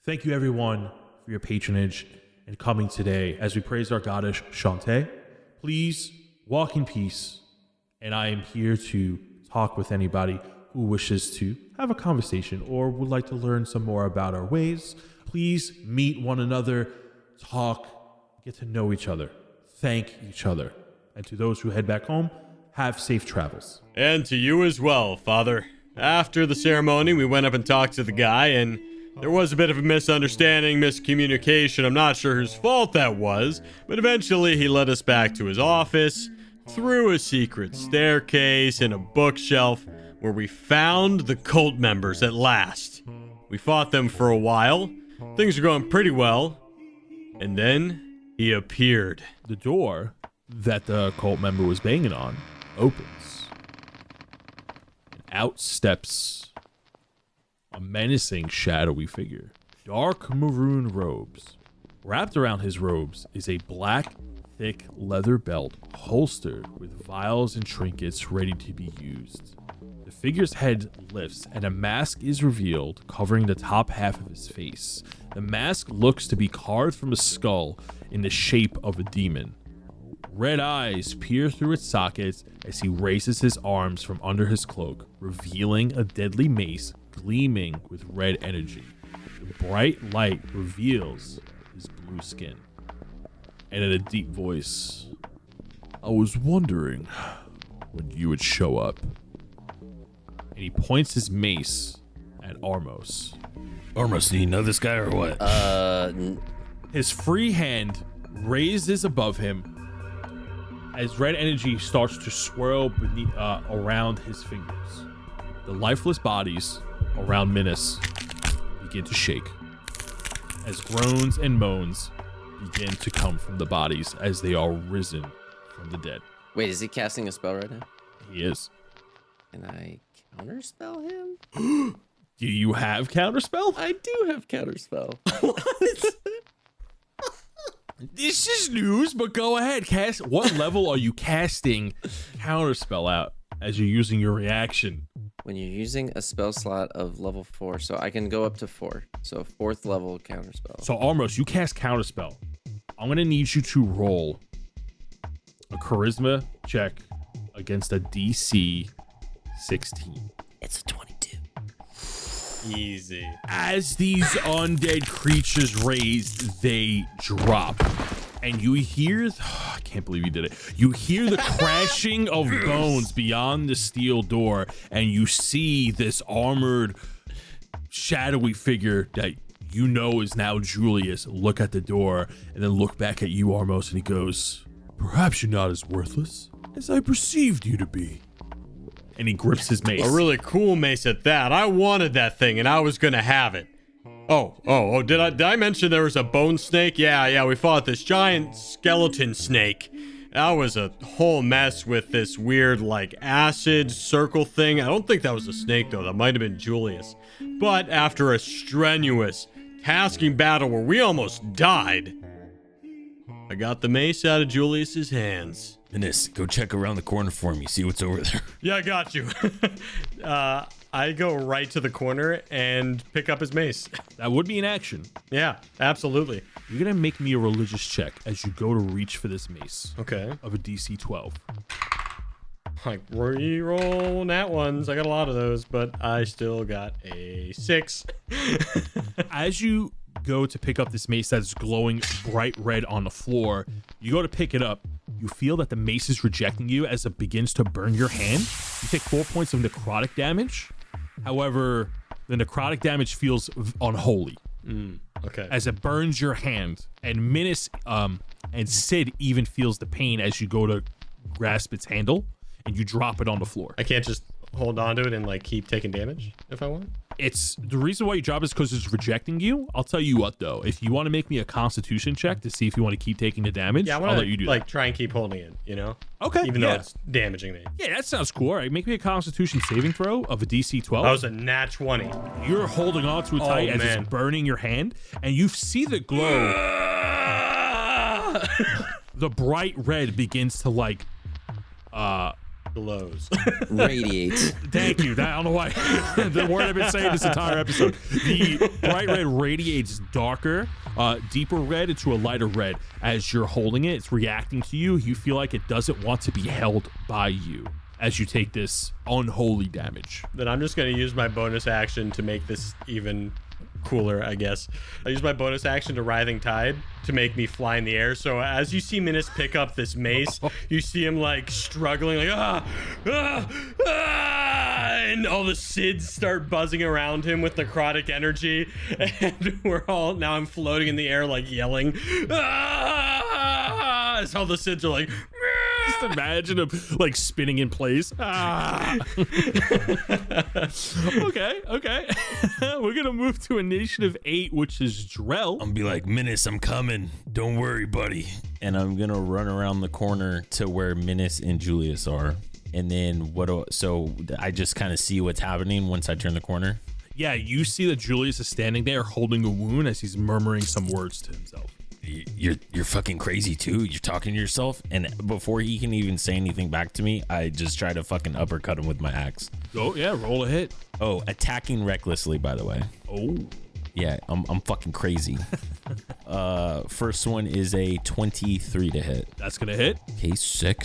"Thank you everyone for your patronage and coming today as we praise our goddess Shantae. Please walk in peace, and I am here to talk with anybody who wishes to have a conversation or would like to learn some more about our ways. Please meet one another, talk, get to know each other, thank each other. And to those who head back home, have safe travels." And to you as well, Father. After the ceremony, we went up and talked to the guy, and there was a bit of a misunderstanding, miscommunication. I'm not sure whose fault that was, but eventually he led us back to his office, through a secret staircase and a bookshelf, where we found the cult members at last. We fought them for a while. Things are going pretty well. And then he appeared. The door that the cult member was banging on opens. And out steps a menacing, shadowy figure. Dark maroon robes. Wrapped around his robes is a black, thick leather belt holstered with vials and trinkets ready to be used. The figure's head lifts and a mask is revealed, covering the top half of his face. The mask looks to be carved from a skull in the shape of a demon. Red eyes peer through its sockets as he raises his arms from under his cloak, revealing a deadly mace gleaming with red energy. The bright light reveals his blue skin. And in a deep voice, "I was wondering when you would show up." And he points his mace at Armos. Armos, do you know this guy or what? His free hand raises above him as red energy starts to swirl beneath, around his fingers. The lifeless bodies around Menace begin to shake as groans and moans begin to come from the bodies as they are risen from the dead. wait, is he casting a spell right now? He is. Can I counterspell him? Do you have counterspell? I do have counterspell. This is news, but go ahead. Cast. What level are you casting counterspell out as you're using your reaction? When you're using a spell slot of level 4, so I can go up to 4. So 4th level counterspell. So Armos, you cast counterspell. I'm gonna need you to roll a charisma check against a DC 16. It's a 22. Easy. As these undead creatures raise, they drop. And you hear, I can't believe you did it. You hear the crashing of bones beyond the steel door, and you see this armored, shadowy figure that you know is now Julius, look at the door and then look back at you, Armos, and he goes, "Perhaps you're not as worthless as I perceived you to be." And he grips his mace. A really cool mace at that. I wanted that thing, and I was gonna have it. Oh, did I mention there was a bone snake? Yeah, we fought this giant skeleton snake. That was a whole mess with this weird, like, acid circle thing. I don't think that was a snake, though. That might have been Julius. But after a strenuous, tasking battle where we almost died, I got the mace out of Julius's hands. Minus, go check around the corner for me. See what's over there. Yeah, I got you. I go right to the corner and pick up his mace. That would be an action. Yeah, absolutely. You're going to make me a religious check as you go to reach for this mace. Okay. Of a DC 12. Like, re-roll nat ones. I got a lot of those, but I still got a 6. As you go to pick up this mace that's glowing bright red on the floor, you go to pick it up. You feel that the mace is rejecting you as it begins to burn your hand. You take 4 points of necrotic damage. However, the necrotic damage feels unholy. Okay. As it burns your hand. And Minas and Sid even feels the pain as you go to grasp its handle and you drop it on the floor. I can't just hold on to it and, like, keep taking damage if I want? It's the reason why you drop it is because it's rejecting you. I'll tell you what, though. If you want to make me a constitution check to see if you want to keep taking the damage, Yeah, I'll let you do like, that. try and keep holding it, you know? Okay, Even though yeah. it's damaging me. Yeah, that sounds cool. All right, make me a constitution saving throw of a DC 12. That was a nat 20. You're holding on to it tight as man. it's burning your hand, and you see the glow. The bright red begins to, like, Glows. Radiate. thank you. I don't know why. The word I've been saying this entire episode. The bright red radiates darker, deeper red into a lighter red. As you're holding it, it's reacting to you. You feel like it doesn't want to be held by you as you take this unholy damage. Then I'm just going to use my bonus action to make this even cooler, I guess. I use my bonus action to Writhing Tide to make me fly in the air. So as you see Minas pick up this mace, you see him, like, struggling, like, and all the SIDS start buzzing around him with necrotic energy, and now I'm floating in the air, like, yelling, as all the SIDS are like, Just imagine him, like, spinning in place. Okay. We're gonna move to initiative 8, which is Drell. I'm gonna be like, Minus, I'm coming. Don't worry, buddy. And I'm gonna run around the corner to where Minus and Julius are. And then so I just kind of see what's happening once I turn the corner. Yeah, you see that Julius is standing there holding a wound as he's murmuring some words to himself. You're fucking crazy too. You're talking to yourself. And before he can even say anything back to me, I just try to fucking uppercut him with my axe. Oh yeah, roll a hit. Oh, attacking recklessly, by the way. Oh. Yeah, I'm fucking crazy. First one is a 23 to hit. That's gonna hit. Okay, sick.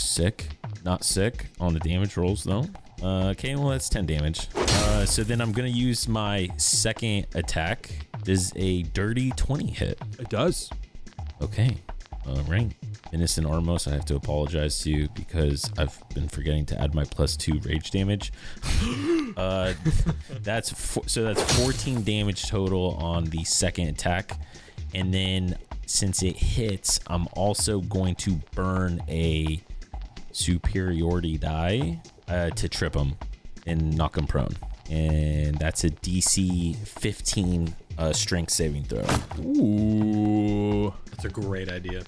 Not sick on the damage rolls though. Okay, well that's 10 damage. So then I'm gonna use my second attack. Does a dirty 20 hit? It does. Okay. All right. Innocent Armos, I have to apologize to you because I've been forgetting to add my +2 rage damage. That's 14 damage total on the second attack. And then since it hits, I'm also going to burn a superiority die to trip him and knock him prone. And that's a DC 15 strength saving throw. Ooh. that's a great idea.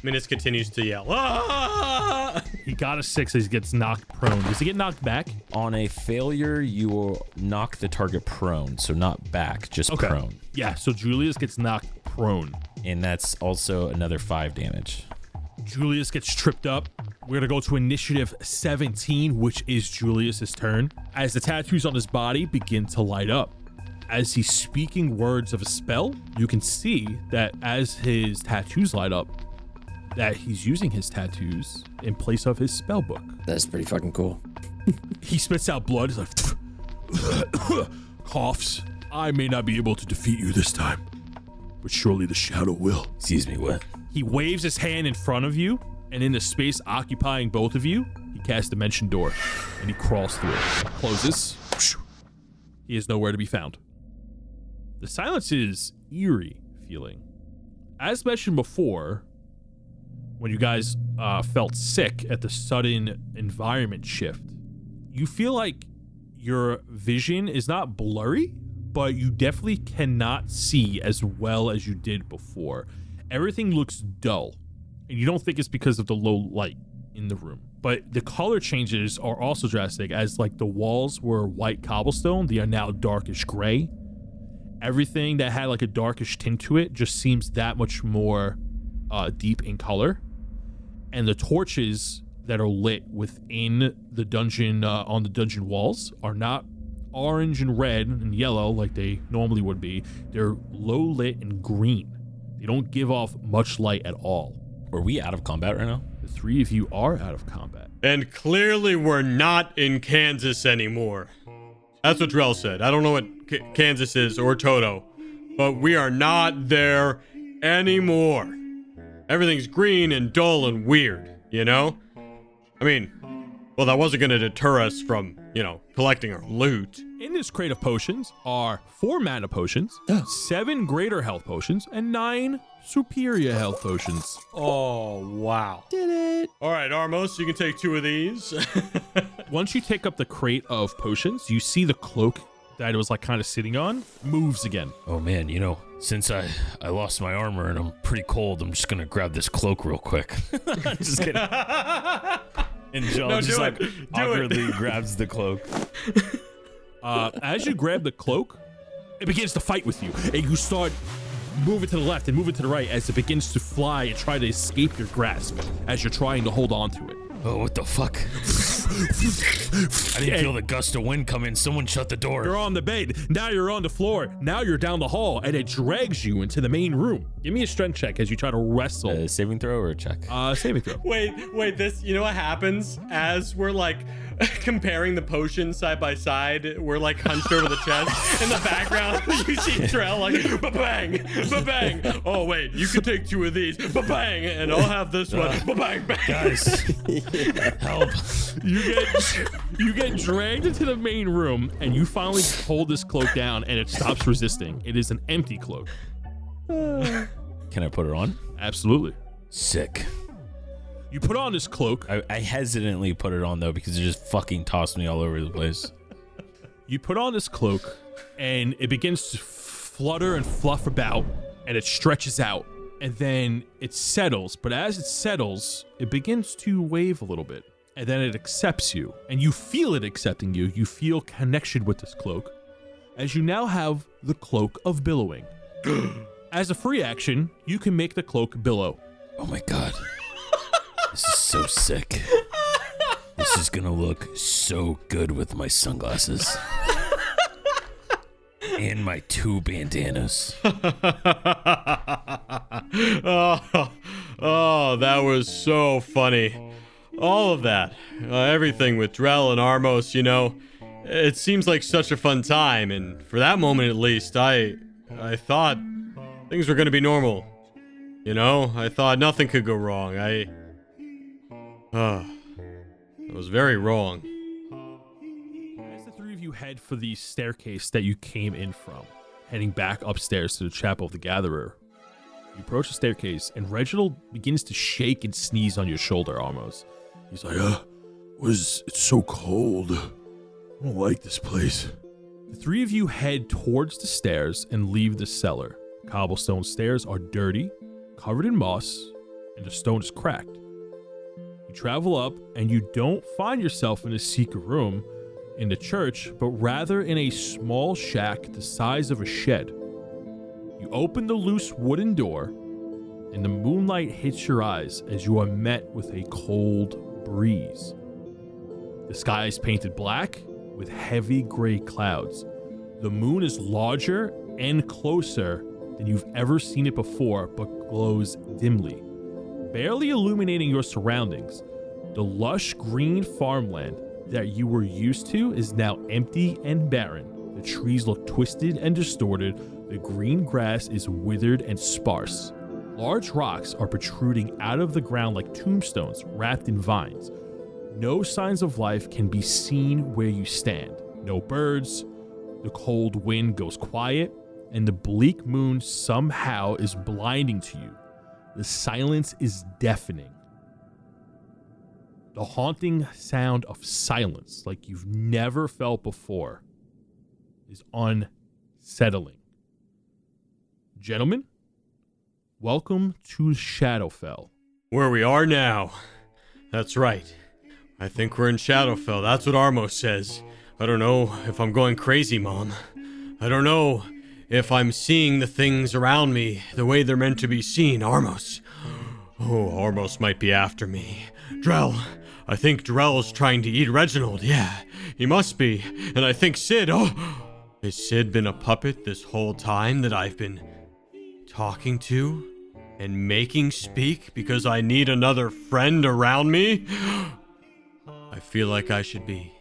Minas continues to yell, "Ah!" He got a 6 as he gets knocked prone. Does he get knocked back? On a failure, you will knock the target prone, so not back, just prone. Yeah, so Julius gets knocked prone. And that's also another 5 damage. Julius gets tripped up. We're gonna go to initiative 17, which is Julius's turn. As the tattoos on his body begin to light up. As he's speaking words of a spell, you can see that as his tattoos light up, that he's using his tattoos in place of his spell book. That's pretty fucking cool. He spits out blood. He's like, coughs. I may not be able to defeat you this time, but surely the shadow will. Excuse me, what? He waves his hand in front of you, and in the space occupying both of you, he casts Dimension Door, and he crawls through it. Closes. He is nowhere to be found. The silence is eerie feeling. As mentioned before, when you guys felt sick at the sudden environment shift, you feel like your vision is not blurry, but you definitely cannot see as well as you did before. Everything looks dull, and you don't think it's because of the low light in the room. But the color changes are also drastic, as like the walls were white cobblestone, they are now darkish gray. Everything that had like a darkish tint to it just seems that much more deep in color. And the torches that are lit within the dungeon, on the dungeon walls, are not orange and red and yellow like they normally would be. They're low lit and green. They don't give off much light at all. Are we out of combat right now? The three of you are out of combat. And clearly we're not in Kansas anymore. That's what Drell said. I don't know what Kansas is or Toto, but we are not there anymore. Everything's green and dull and weird, you know? I mean, well, that wasn't going to deter us from, collecting our loot. In this crate of potions are 4 mana potions, 7 greater health potions, and 9 superior health potions. Oh, wow. Did it. All right, Armos, you can take 2 of these. Once you take up the crate of potions, you see the cloak that it was like kind of sitting on moves again. Oh man, since I lost my armor and I'm pretty cold, I'm just gonna grab this cloak real quick. Just kidding. And Joel just like awkwardly grabs the cloak. As you grab the cloak, it begins to fight with you, and you start moving to the left and moving to the right as it begins to fly and try to escape your grasp as you're trying to hold on to it. Oh, what the fuck? I didn't feel the gust of wind come in. Someone shut the door. You're on the bed. Now you're on the floor. Now you're down the hall, and it drags you into the main room. Give me a strength check as you try to wrestle. Saving throw or a check? Saving throw. Wait, this, you know what happens as we're like comparing the potions side by side? We're like hunched over the chest. In the background, you see Trell like, ba-bang, ba-bang. Oh, wait, you can take 2 of these, ba-bang, and I'll have this one, ba-bang, bang. Guys, help. You get dragged into the main room, and you finally hold this cloak down, and it stops resisting. It is an empty cloak. Can I put it on? Absolutely. Sick. You put on this cloak. I hesitantly put it on though because it just fucking tossed me all over the place. You put on this cloak, and it begins to flutter and fluff about, and it stretches out, and then it settles. But as it settles, it begins to wave a little bit, and then it accepts you, and you feel it accepting you. You feel connection with this cloak, as you now have the Cloak of Billowing. As a free action, you can make the cloak billow. Oh my god. This is so sick. This is gonna look so good with my sunglasses. And my 2 bandanas. Oh, that was so funny. All of that. Everything with Drell and Armos, it seems like such a fun time, and for that moment at least, I thought things were gonna be normal. I thought nothing could go wrong. I was very wrong. As the 3 of you head for the staircase that you came in from, heading back upstairs to the Chapel of the Gatherer, you approach the staircase, and Reginald begins to shake and sneeze on your shoulder almost. He's like, It's so cold. I don't like this place. The 3 of you head towards the stairs and leave the cellar. Cobblestone stairs are dirty, covered in moss, and the stone is cracked. You travel up, and you don't find yourself in a secret room in the church, but rather in a small shack the size of a shed. You open the loose wooden door, and the moonlight hits your eyes as you are met with a cold breeze. The sky is painted black with heavy gray clouds. The moon is larger and closer than you've ever seen it before, but glows dimly, barely illuminating your surroundings. The lush green farmland that you were used to is now empty and barren. The trees look twisted and distorted. The green grass is withered and sparse. Large rocks are protruding out of the ground like tombstones wrapped in vines. No signs of life can be seen where you stand. No birds. The cold wind goes quiet, and the bleak moon somehow is blinding to you. The silence is deafening. The haunting sound of silence, like you've never felt before, is unsettling. Gentlemen, welcome to Shadowfell. Where we are now. That's right. I think we're in Shadowfell. That's what Armos says. I don't know if I'm going crazy, Mom. I don't know if I'm seeing the things around me the way they're meant to be seen. Armos. Oh, Armos might be after me. Drell. I think Drell's trying to eat Reginald. Yeah, he must be. And I think Sid. Oh, has Sid been a puppet this whole time that I've been talking to and making speak because I need another friend around me? I feel like I should be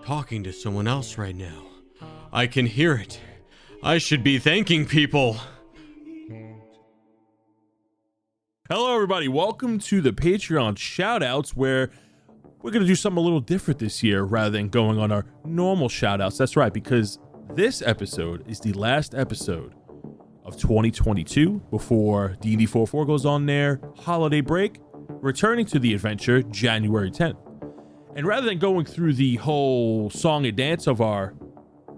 talking to someone else right now. I can hear it. I should be thanking people. Hello, everybody. Welcome to the Patreon shoutouts, where we're going to do something a little different this year rather than going on our normal shoutouts. That's right, because this episode is the last episode of 2022 before DND404 goes on their holiday break, returning to the adventure January 10th. And rather than going through the whole song and dance of our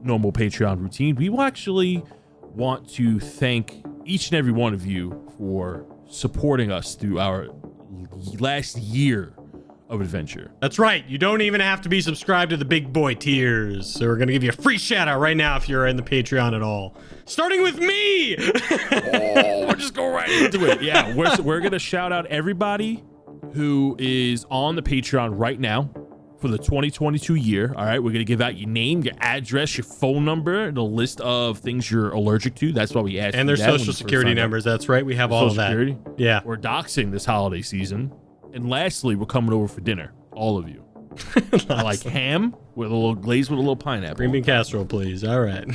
normal Patreon routine, we will actually want to thank each and every one of you for supporting us through our last year of adventure. That's right. You don't even have to be subscribed to the big boy tiers. So we're going to give you a free shout out right now if you're in the Patreon at all. Starting with me. We'll just go right into it. Yeah, we're going to shout out everybody who is on the Patreon right now for the 2022 year. All right, we're going to give out your name, your address, your phone number, the list of things you're allergic to. That's why we asked. And their social security numbers. That's right. We have all of that. Security. Yeah. We're doxing this holiday season. And lastly, we're coming over for dinner. All of you. I like ham with a little glaze with a little pineapple. Green bean casserole, please. All right.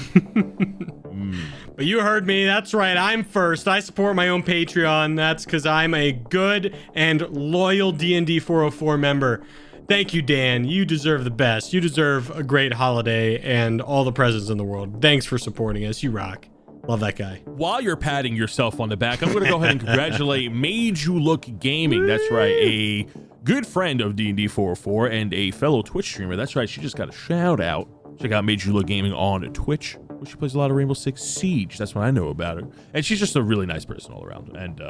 But you heard me. That's right. I'm first. I support my own Patreon. That's because I'm a good and loyal DND404 member. Thank you, Dan. You deserve the best. You deserve a great holiday and all the presents in the world. Thanks for supporting us. You rock. Love that guy. While you're patting yourself on the back, I'm going to go ahead and congratulate Made You Look Gaming. That's right. A good friend of D&D404 and a fellow Twitch streamer. That's right. She just got a shout out. Check out Made You Look Gaming on Twitch, where she plays a lot of Rainbow Six Siege. That's what I know about her. And she's just a really nice person all around. And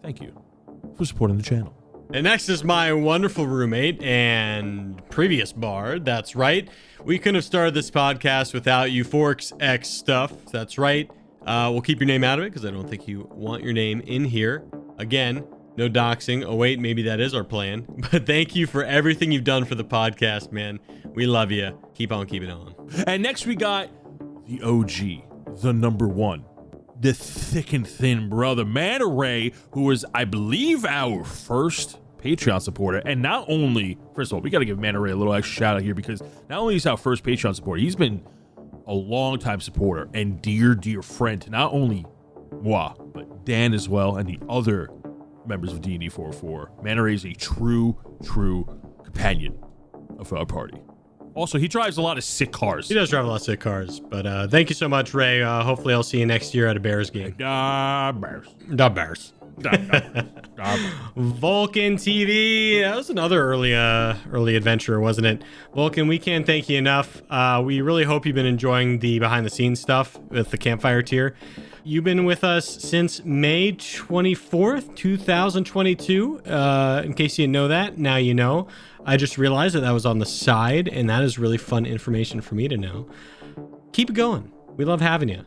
thank you for supporting the channel. And next is my wonderful roommate and previous bard. That's right. We couldn't have started this podcast without Euphorics X stuff. That's right. We'll keep your name out of it because I don't think you want your name in here. Again, no doxing. Oh, wait, maybe that is our plan. But thank you for everything you've done for the podcast, man. We love you. Keep on keeping on. And next we got the OG, the number one, the thick and thin brother, Manta Ray, who was, I believe, our first Patreon supporter. And not only, first of all, we got to give Manta Ray a little extra shout out here, because not only is he our first Patreon supporter, he's been a long-time supporter and dear friend to not only moi, but Dan as well, and the other members of DND404. Manta Ray is a true companion of our party. Also, he drives a lot of sick cars. He does drive a lot of sick cars. But thank you so much, Ray. Hopefully I'll see you next year at a Bears game. Bears. The Bears. Vulcan TV. That was another early adventure, wasn't it? Vulcan, we can't thank you enough. We really hope you've been enjoying the behind the scenes stuff with the campfire tier. You've been with us since May 24th, 2022. In case you didn't know that, now you know. I just realized that was on the side, and that is really fun information for me to know. Keep it going. We love having you.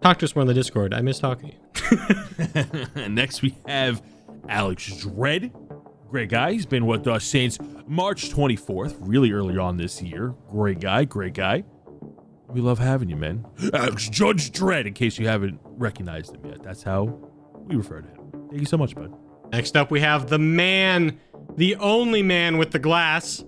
Talk to us more on the Discord. I miss talking to you. Next, we have Alex Dredd. Great guy. He's been with us since March 24th, really early on this year. Great guy. We love having you, man. Alex Judge Dredd, in case you haven't recognized him yet. That's how we refer to him. Thank you so much, bud. Next up, we have the man, the only man with the glass.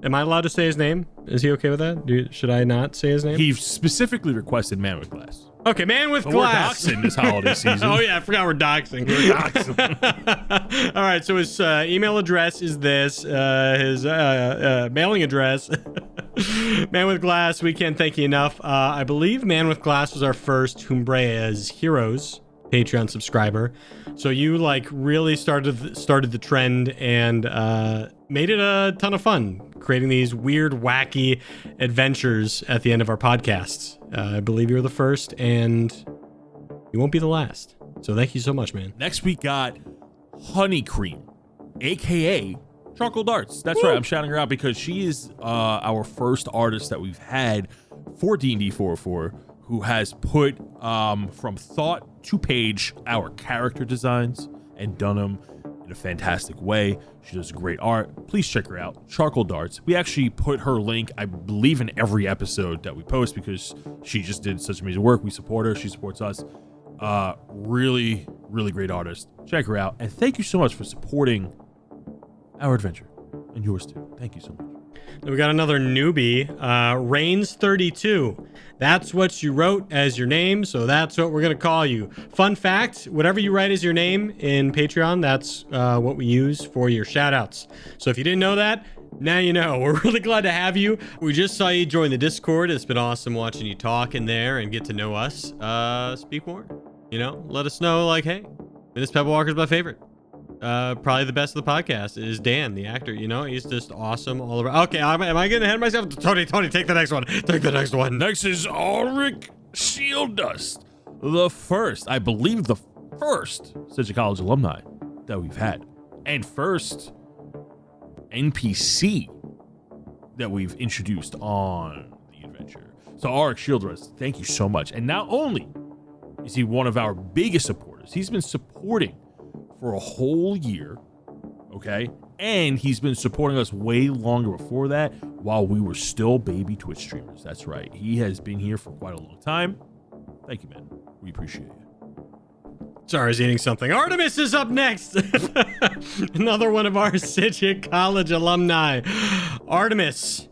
Am I allowed to say his name? Is he okay with that? Should I not say his name? He specifically requested man with glass. Okay, man with glass. We're doxing this holiday season. Oh, yeah, I forgot we're doxing. All right, so his email address is this. His mailing address Man with Glass, we can't thank you enough. I believe Man with Glass was our first Humbrea's Heroes Patreon subscriber. So you like really started the trend and made it a ton of fun creating these weird, wacky adventures at the end of our podcasts. I believe you were the first and you won't be the last. So thank you so much, man. Next we got Honey Cream, aka Charcoal Darts. That's right, I'm shouting her out because she is our first artist that we've had for DND404 who has put from thought to page our character designs and done them in a fantastic way. She does great art. Please check her out, Charcoal Darts. We actually put her link, I believe, in every episode that we post because she just did such amazing work. We support her, she supports us. Really, really great artist. Check her out. And thank you so much for supporting our adventure and yours too. Thank you so much. We got another newbie, Reigns32. That's what you wrote as your name, so that's what we're gonna call you. Fun fact, whatever you write as your name in Patreon, that's what we use for your shout outs. So if you didn't know that, now you know. We're really glad to have you. We just saw you join the Discord. It's been awesome watching you talk in there and get to know us. Speak more. Let us know, like, hey, Miss Pebble Walker's my favorite. Probably the best of the podcast is Dan, the actor. He's just awesome all over. Okay, am I getting ahead of myself? Tony, take the next one. Take the next one. Next is Ulrich Shieldust, I believe the first Citrus College alumni that we've had, and first NPC that we've introduced on the adventure. So Ulrich Shieldust, thank you so much. And not only is he one of our biggest supporters, he's been supporting for a whole year, okay? And he's been supporting us way longer before that while we were still baby Twitch streamers. That's right. He has been here for quite a long time. Thank you, man. We appreciate you. Sorry, I was eating something. Artemis is up next. Another one of our Citrus College alumni. Artemis.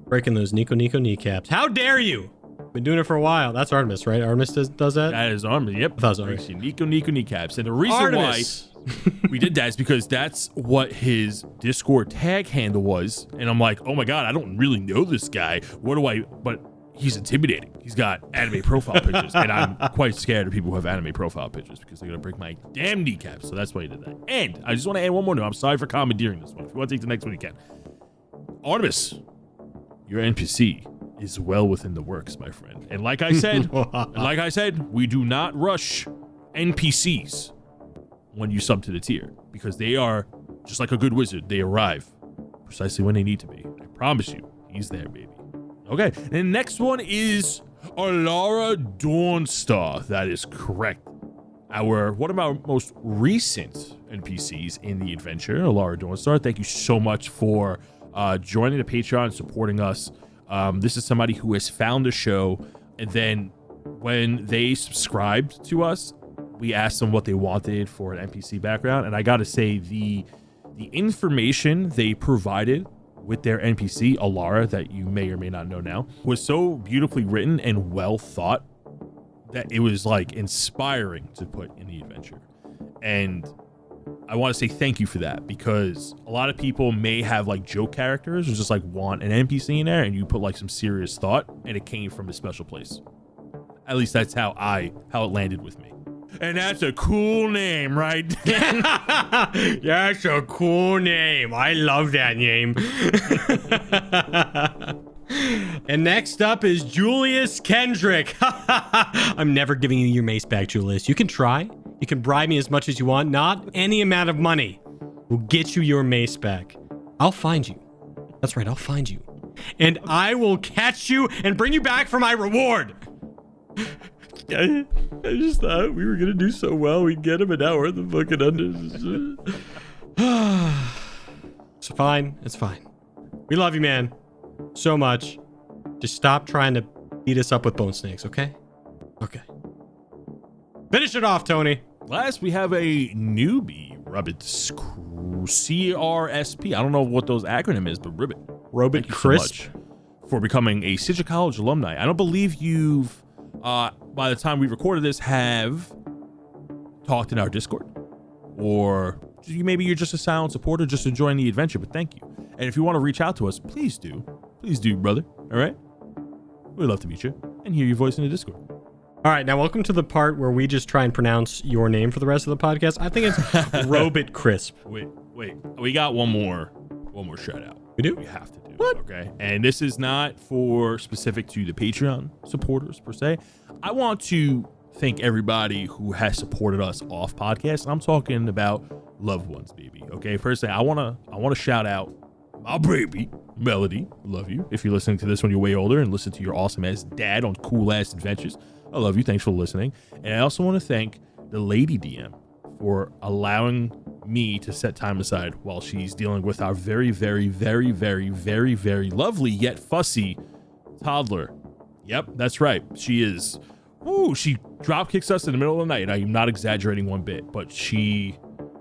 Breaking those Nico kneecaps. How dare you? Been doing it for a while. That's Artemis, right? Artemis does that? That is Artemis. Yep. I thought it was Artemis. Nico kneecaps. And the reason Artemis. why we did that is because that's what his Discord tag handle was. And I'm like, oh my God, I don't really know this guy. But he's intimidating. He's got anime profile pictures. And I'm quite scared of people who have anime profile pictures because they're going to break my damn kneecaps. So that's why he did that. And I just want to add one more note. I'm sorry for commandeering this one. If you want to take the next one, you can. Artemis, your NPC is well within the works, my friend. And like I said, we do not rush NPCs when you sub to the tier because they are just like a good wizard. They arrive precisely when they need to be. I promise you, he's there, baby. Okay, and the next one is Alara Dawnstar. That is correct. One of our most recent NPCs in the adventure, Alara Dawnstar. Thank you so much for joining the Patreon and supporting us. This is somebody who has found the show, and then when they subscribed to us, we asked them what they wanted for an NPC background, and I gotta say the information they provided with their NPC, Alara, that you may or may not know now, was so beautifully written and well thought that it was like inspiring to put in the adventure. And I want to say thank you for that, because a lot of people may have like joke characters or just like want an NPC in there, and you put like some serious thought, and it came from a special place. At least that's how it landed with me. And that's a cool name, right? That's a cool name. I love that name. And next up is Julius Kendrick. I'm never giving you your mace back, Julius. You can try. You can bribe me as much as you want. Not any amount of money will get you your mace back. I'll find you. That's right, I'll find you. And I will catch you and bring you back for my reward. I just thought we were going to do so well. We'd get him, and now we're the fucking under. It's fine. It's fine. We love you, man. So much. Just stop trying to beat us up with bone snakes, okay? Okay. Finish it off, Tony. Last, we have a newbie, Ribbit CRSP. I don't know what those acronym is, but Ribbit. Ribbit Crisp. So much for becoming a Citrus College alumni. I don't believe you've, by the time we recorded this, have talked in our Discord. Or maybe you're just a silent supporter just enjoying the adventure, but thank you. And if you want to reach out to us, please do. please do, brother. All right? We'd love to meet you and hear your voice in the Discord. All right, now welcome to the part where we just try and pronounce your name for the rest of the podcast. I think it's Robit Crisp. Wait. We got one more shout out. We do? We have to do. What? Okay. And this is not for specific to the Patreon supporters per se. I want to thank everybody who has supported us off podcast. I'm talking about loved ones, baby. Okay. First thing, I want to shout out my baby, Melody. Love you. If you're listening to this when you're way older and listen to your awesome ass dad on cool ass adventures, I love you. Thanks for listening. And I also want to thank the lady DM for allowing me to set time aside while she's dealing with our very, very, very, very, very, very lovely yet fussy toddler. Yep, that's right. She is. Ooh, she drop kicks us in the middle of the night. I am not exaggerating one bit, but she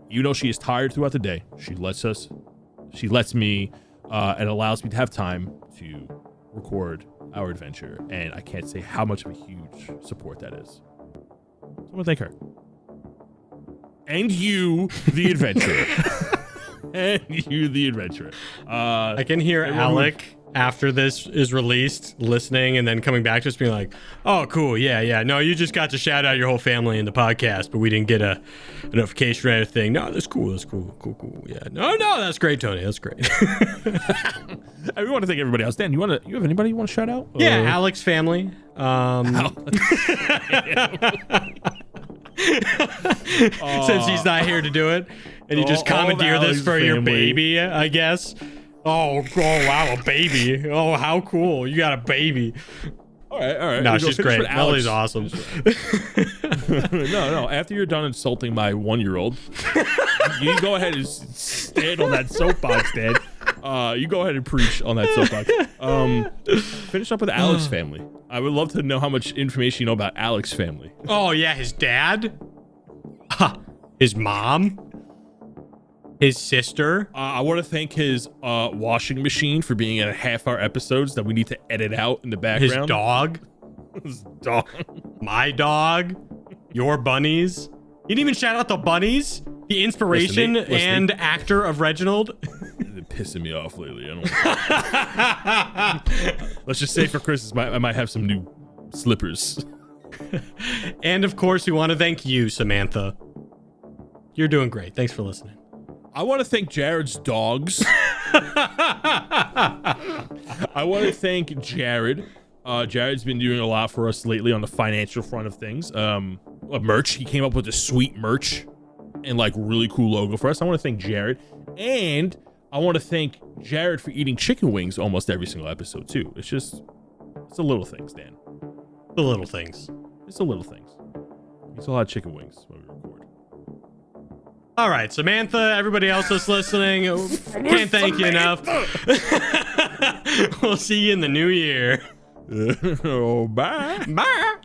is tired throughout the day. She lets me, and allows me to have time to record our adventure. And I can't say how much of a huge support that is. So I'm gonna thank her. And you, the adventurer. I can hear Alec after this is released listening and then coming back to us being like, oh, cool. Yeah. No, you just got to shout out your whole family in the podcast, but we didn't get a notification or anything. No, that's cool. Cool. Yeah. No, that's great, Tony. That's great. We want to thank everybody else. Dan, you have anybody you want to shout out? Yeah, Alec's family. Since he's not here to do it, and you just commandeer this for your baby, I guess. Oh wow, a baby. Oh, how cool. You got a baby. All right. No, she's great. Melody's awesome. No. After you're done insulting my 1-year-old, you go ahead and stand on that soapbox, Dad. You go ahead and preach on that soapbox. Finish up with Alec's family. I would love to know how much information you know about Alec's family. Oh, yeah, his dad, his mom, his sister. I want to thank his washing machine for being in half-hour episodes that we need to edit out in the background. His dog. His dog. My dog. Your bunnies. You didn't even shout out the bunnies? The inspiration and actor of Reginald. They're pissing me off lately. I don't. Let's just say for Christmas, I might have some new slippers. And of course, we want to thank you, Samantha. You're doing great. Thanks for listening. I want to thank Jared's dogs. I want to thank Jared. Jared's been doing a lot for us lately on the financial front of things. Merch. He came up with a sweet merch and like really cool logo for us. I want to thank Jared, and I want to thank Jared for eating chicken wings almost every single episode too. It's the little things, Dan. The little things. It's the little things. It's a lot of chicken wings when we record. All right, Samantha, everybody else that's listening, can't thank you enough. We'll see you in the new year. Oh, bye. Bye.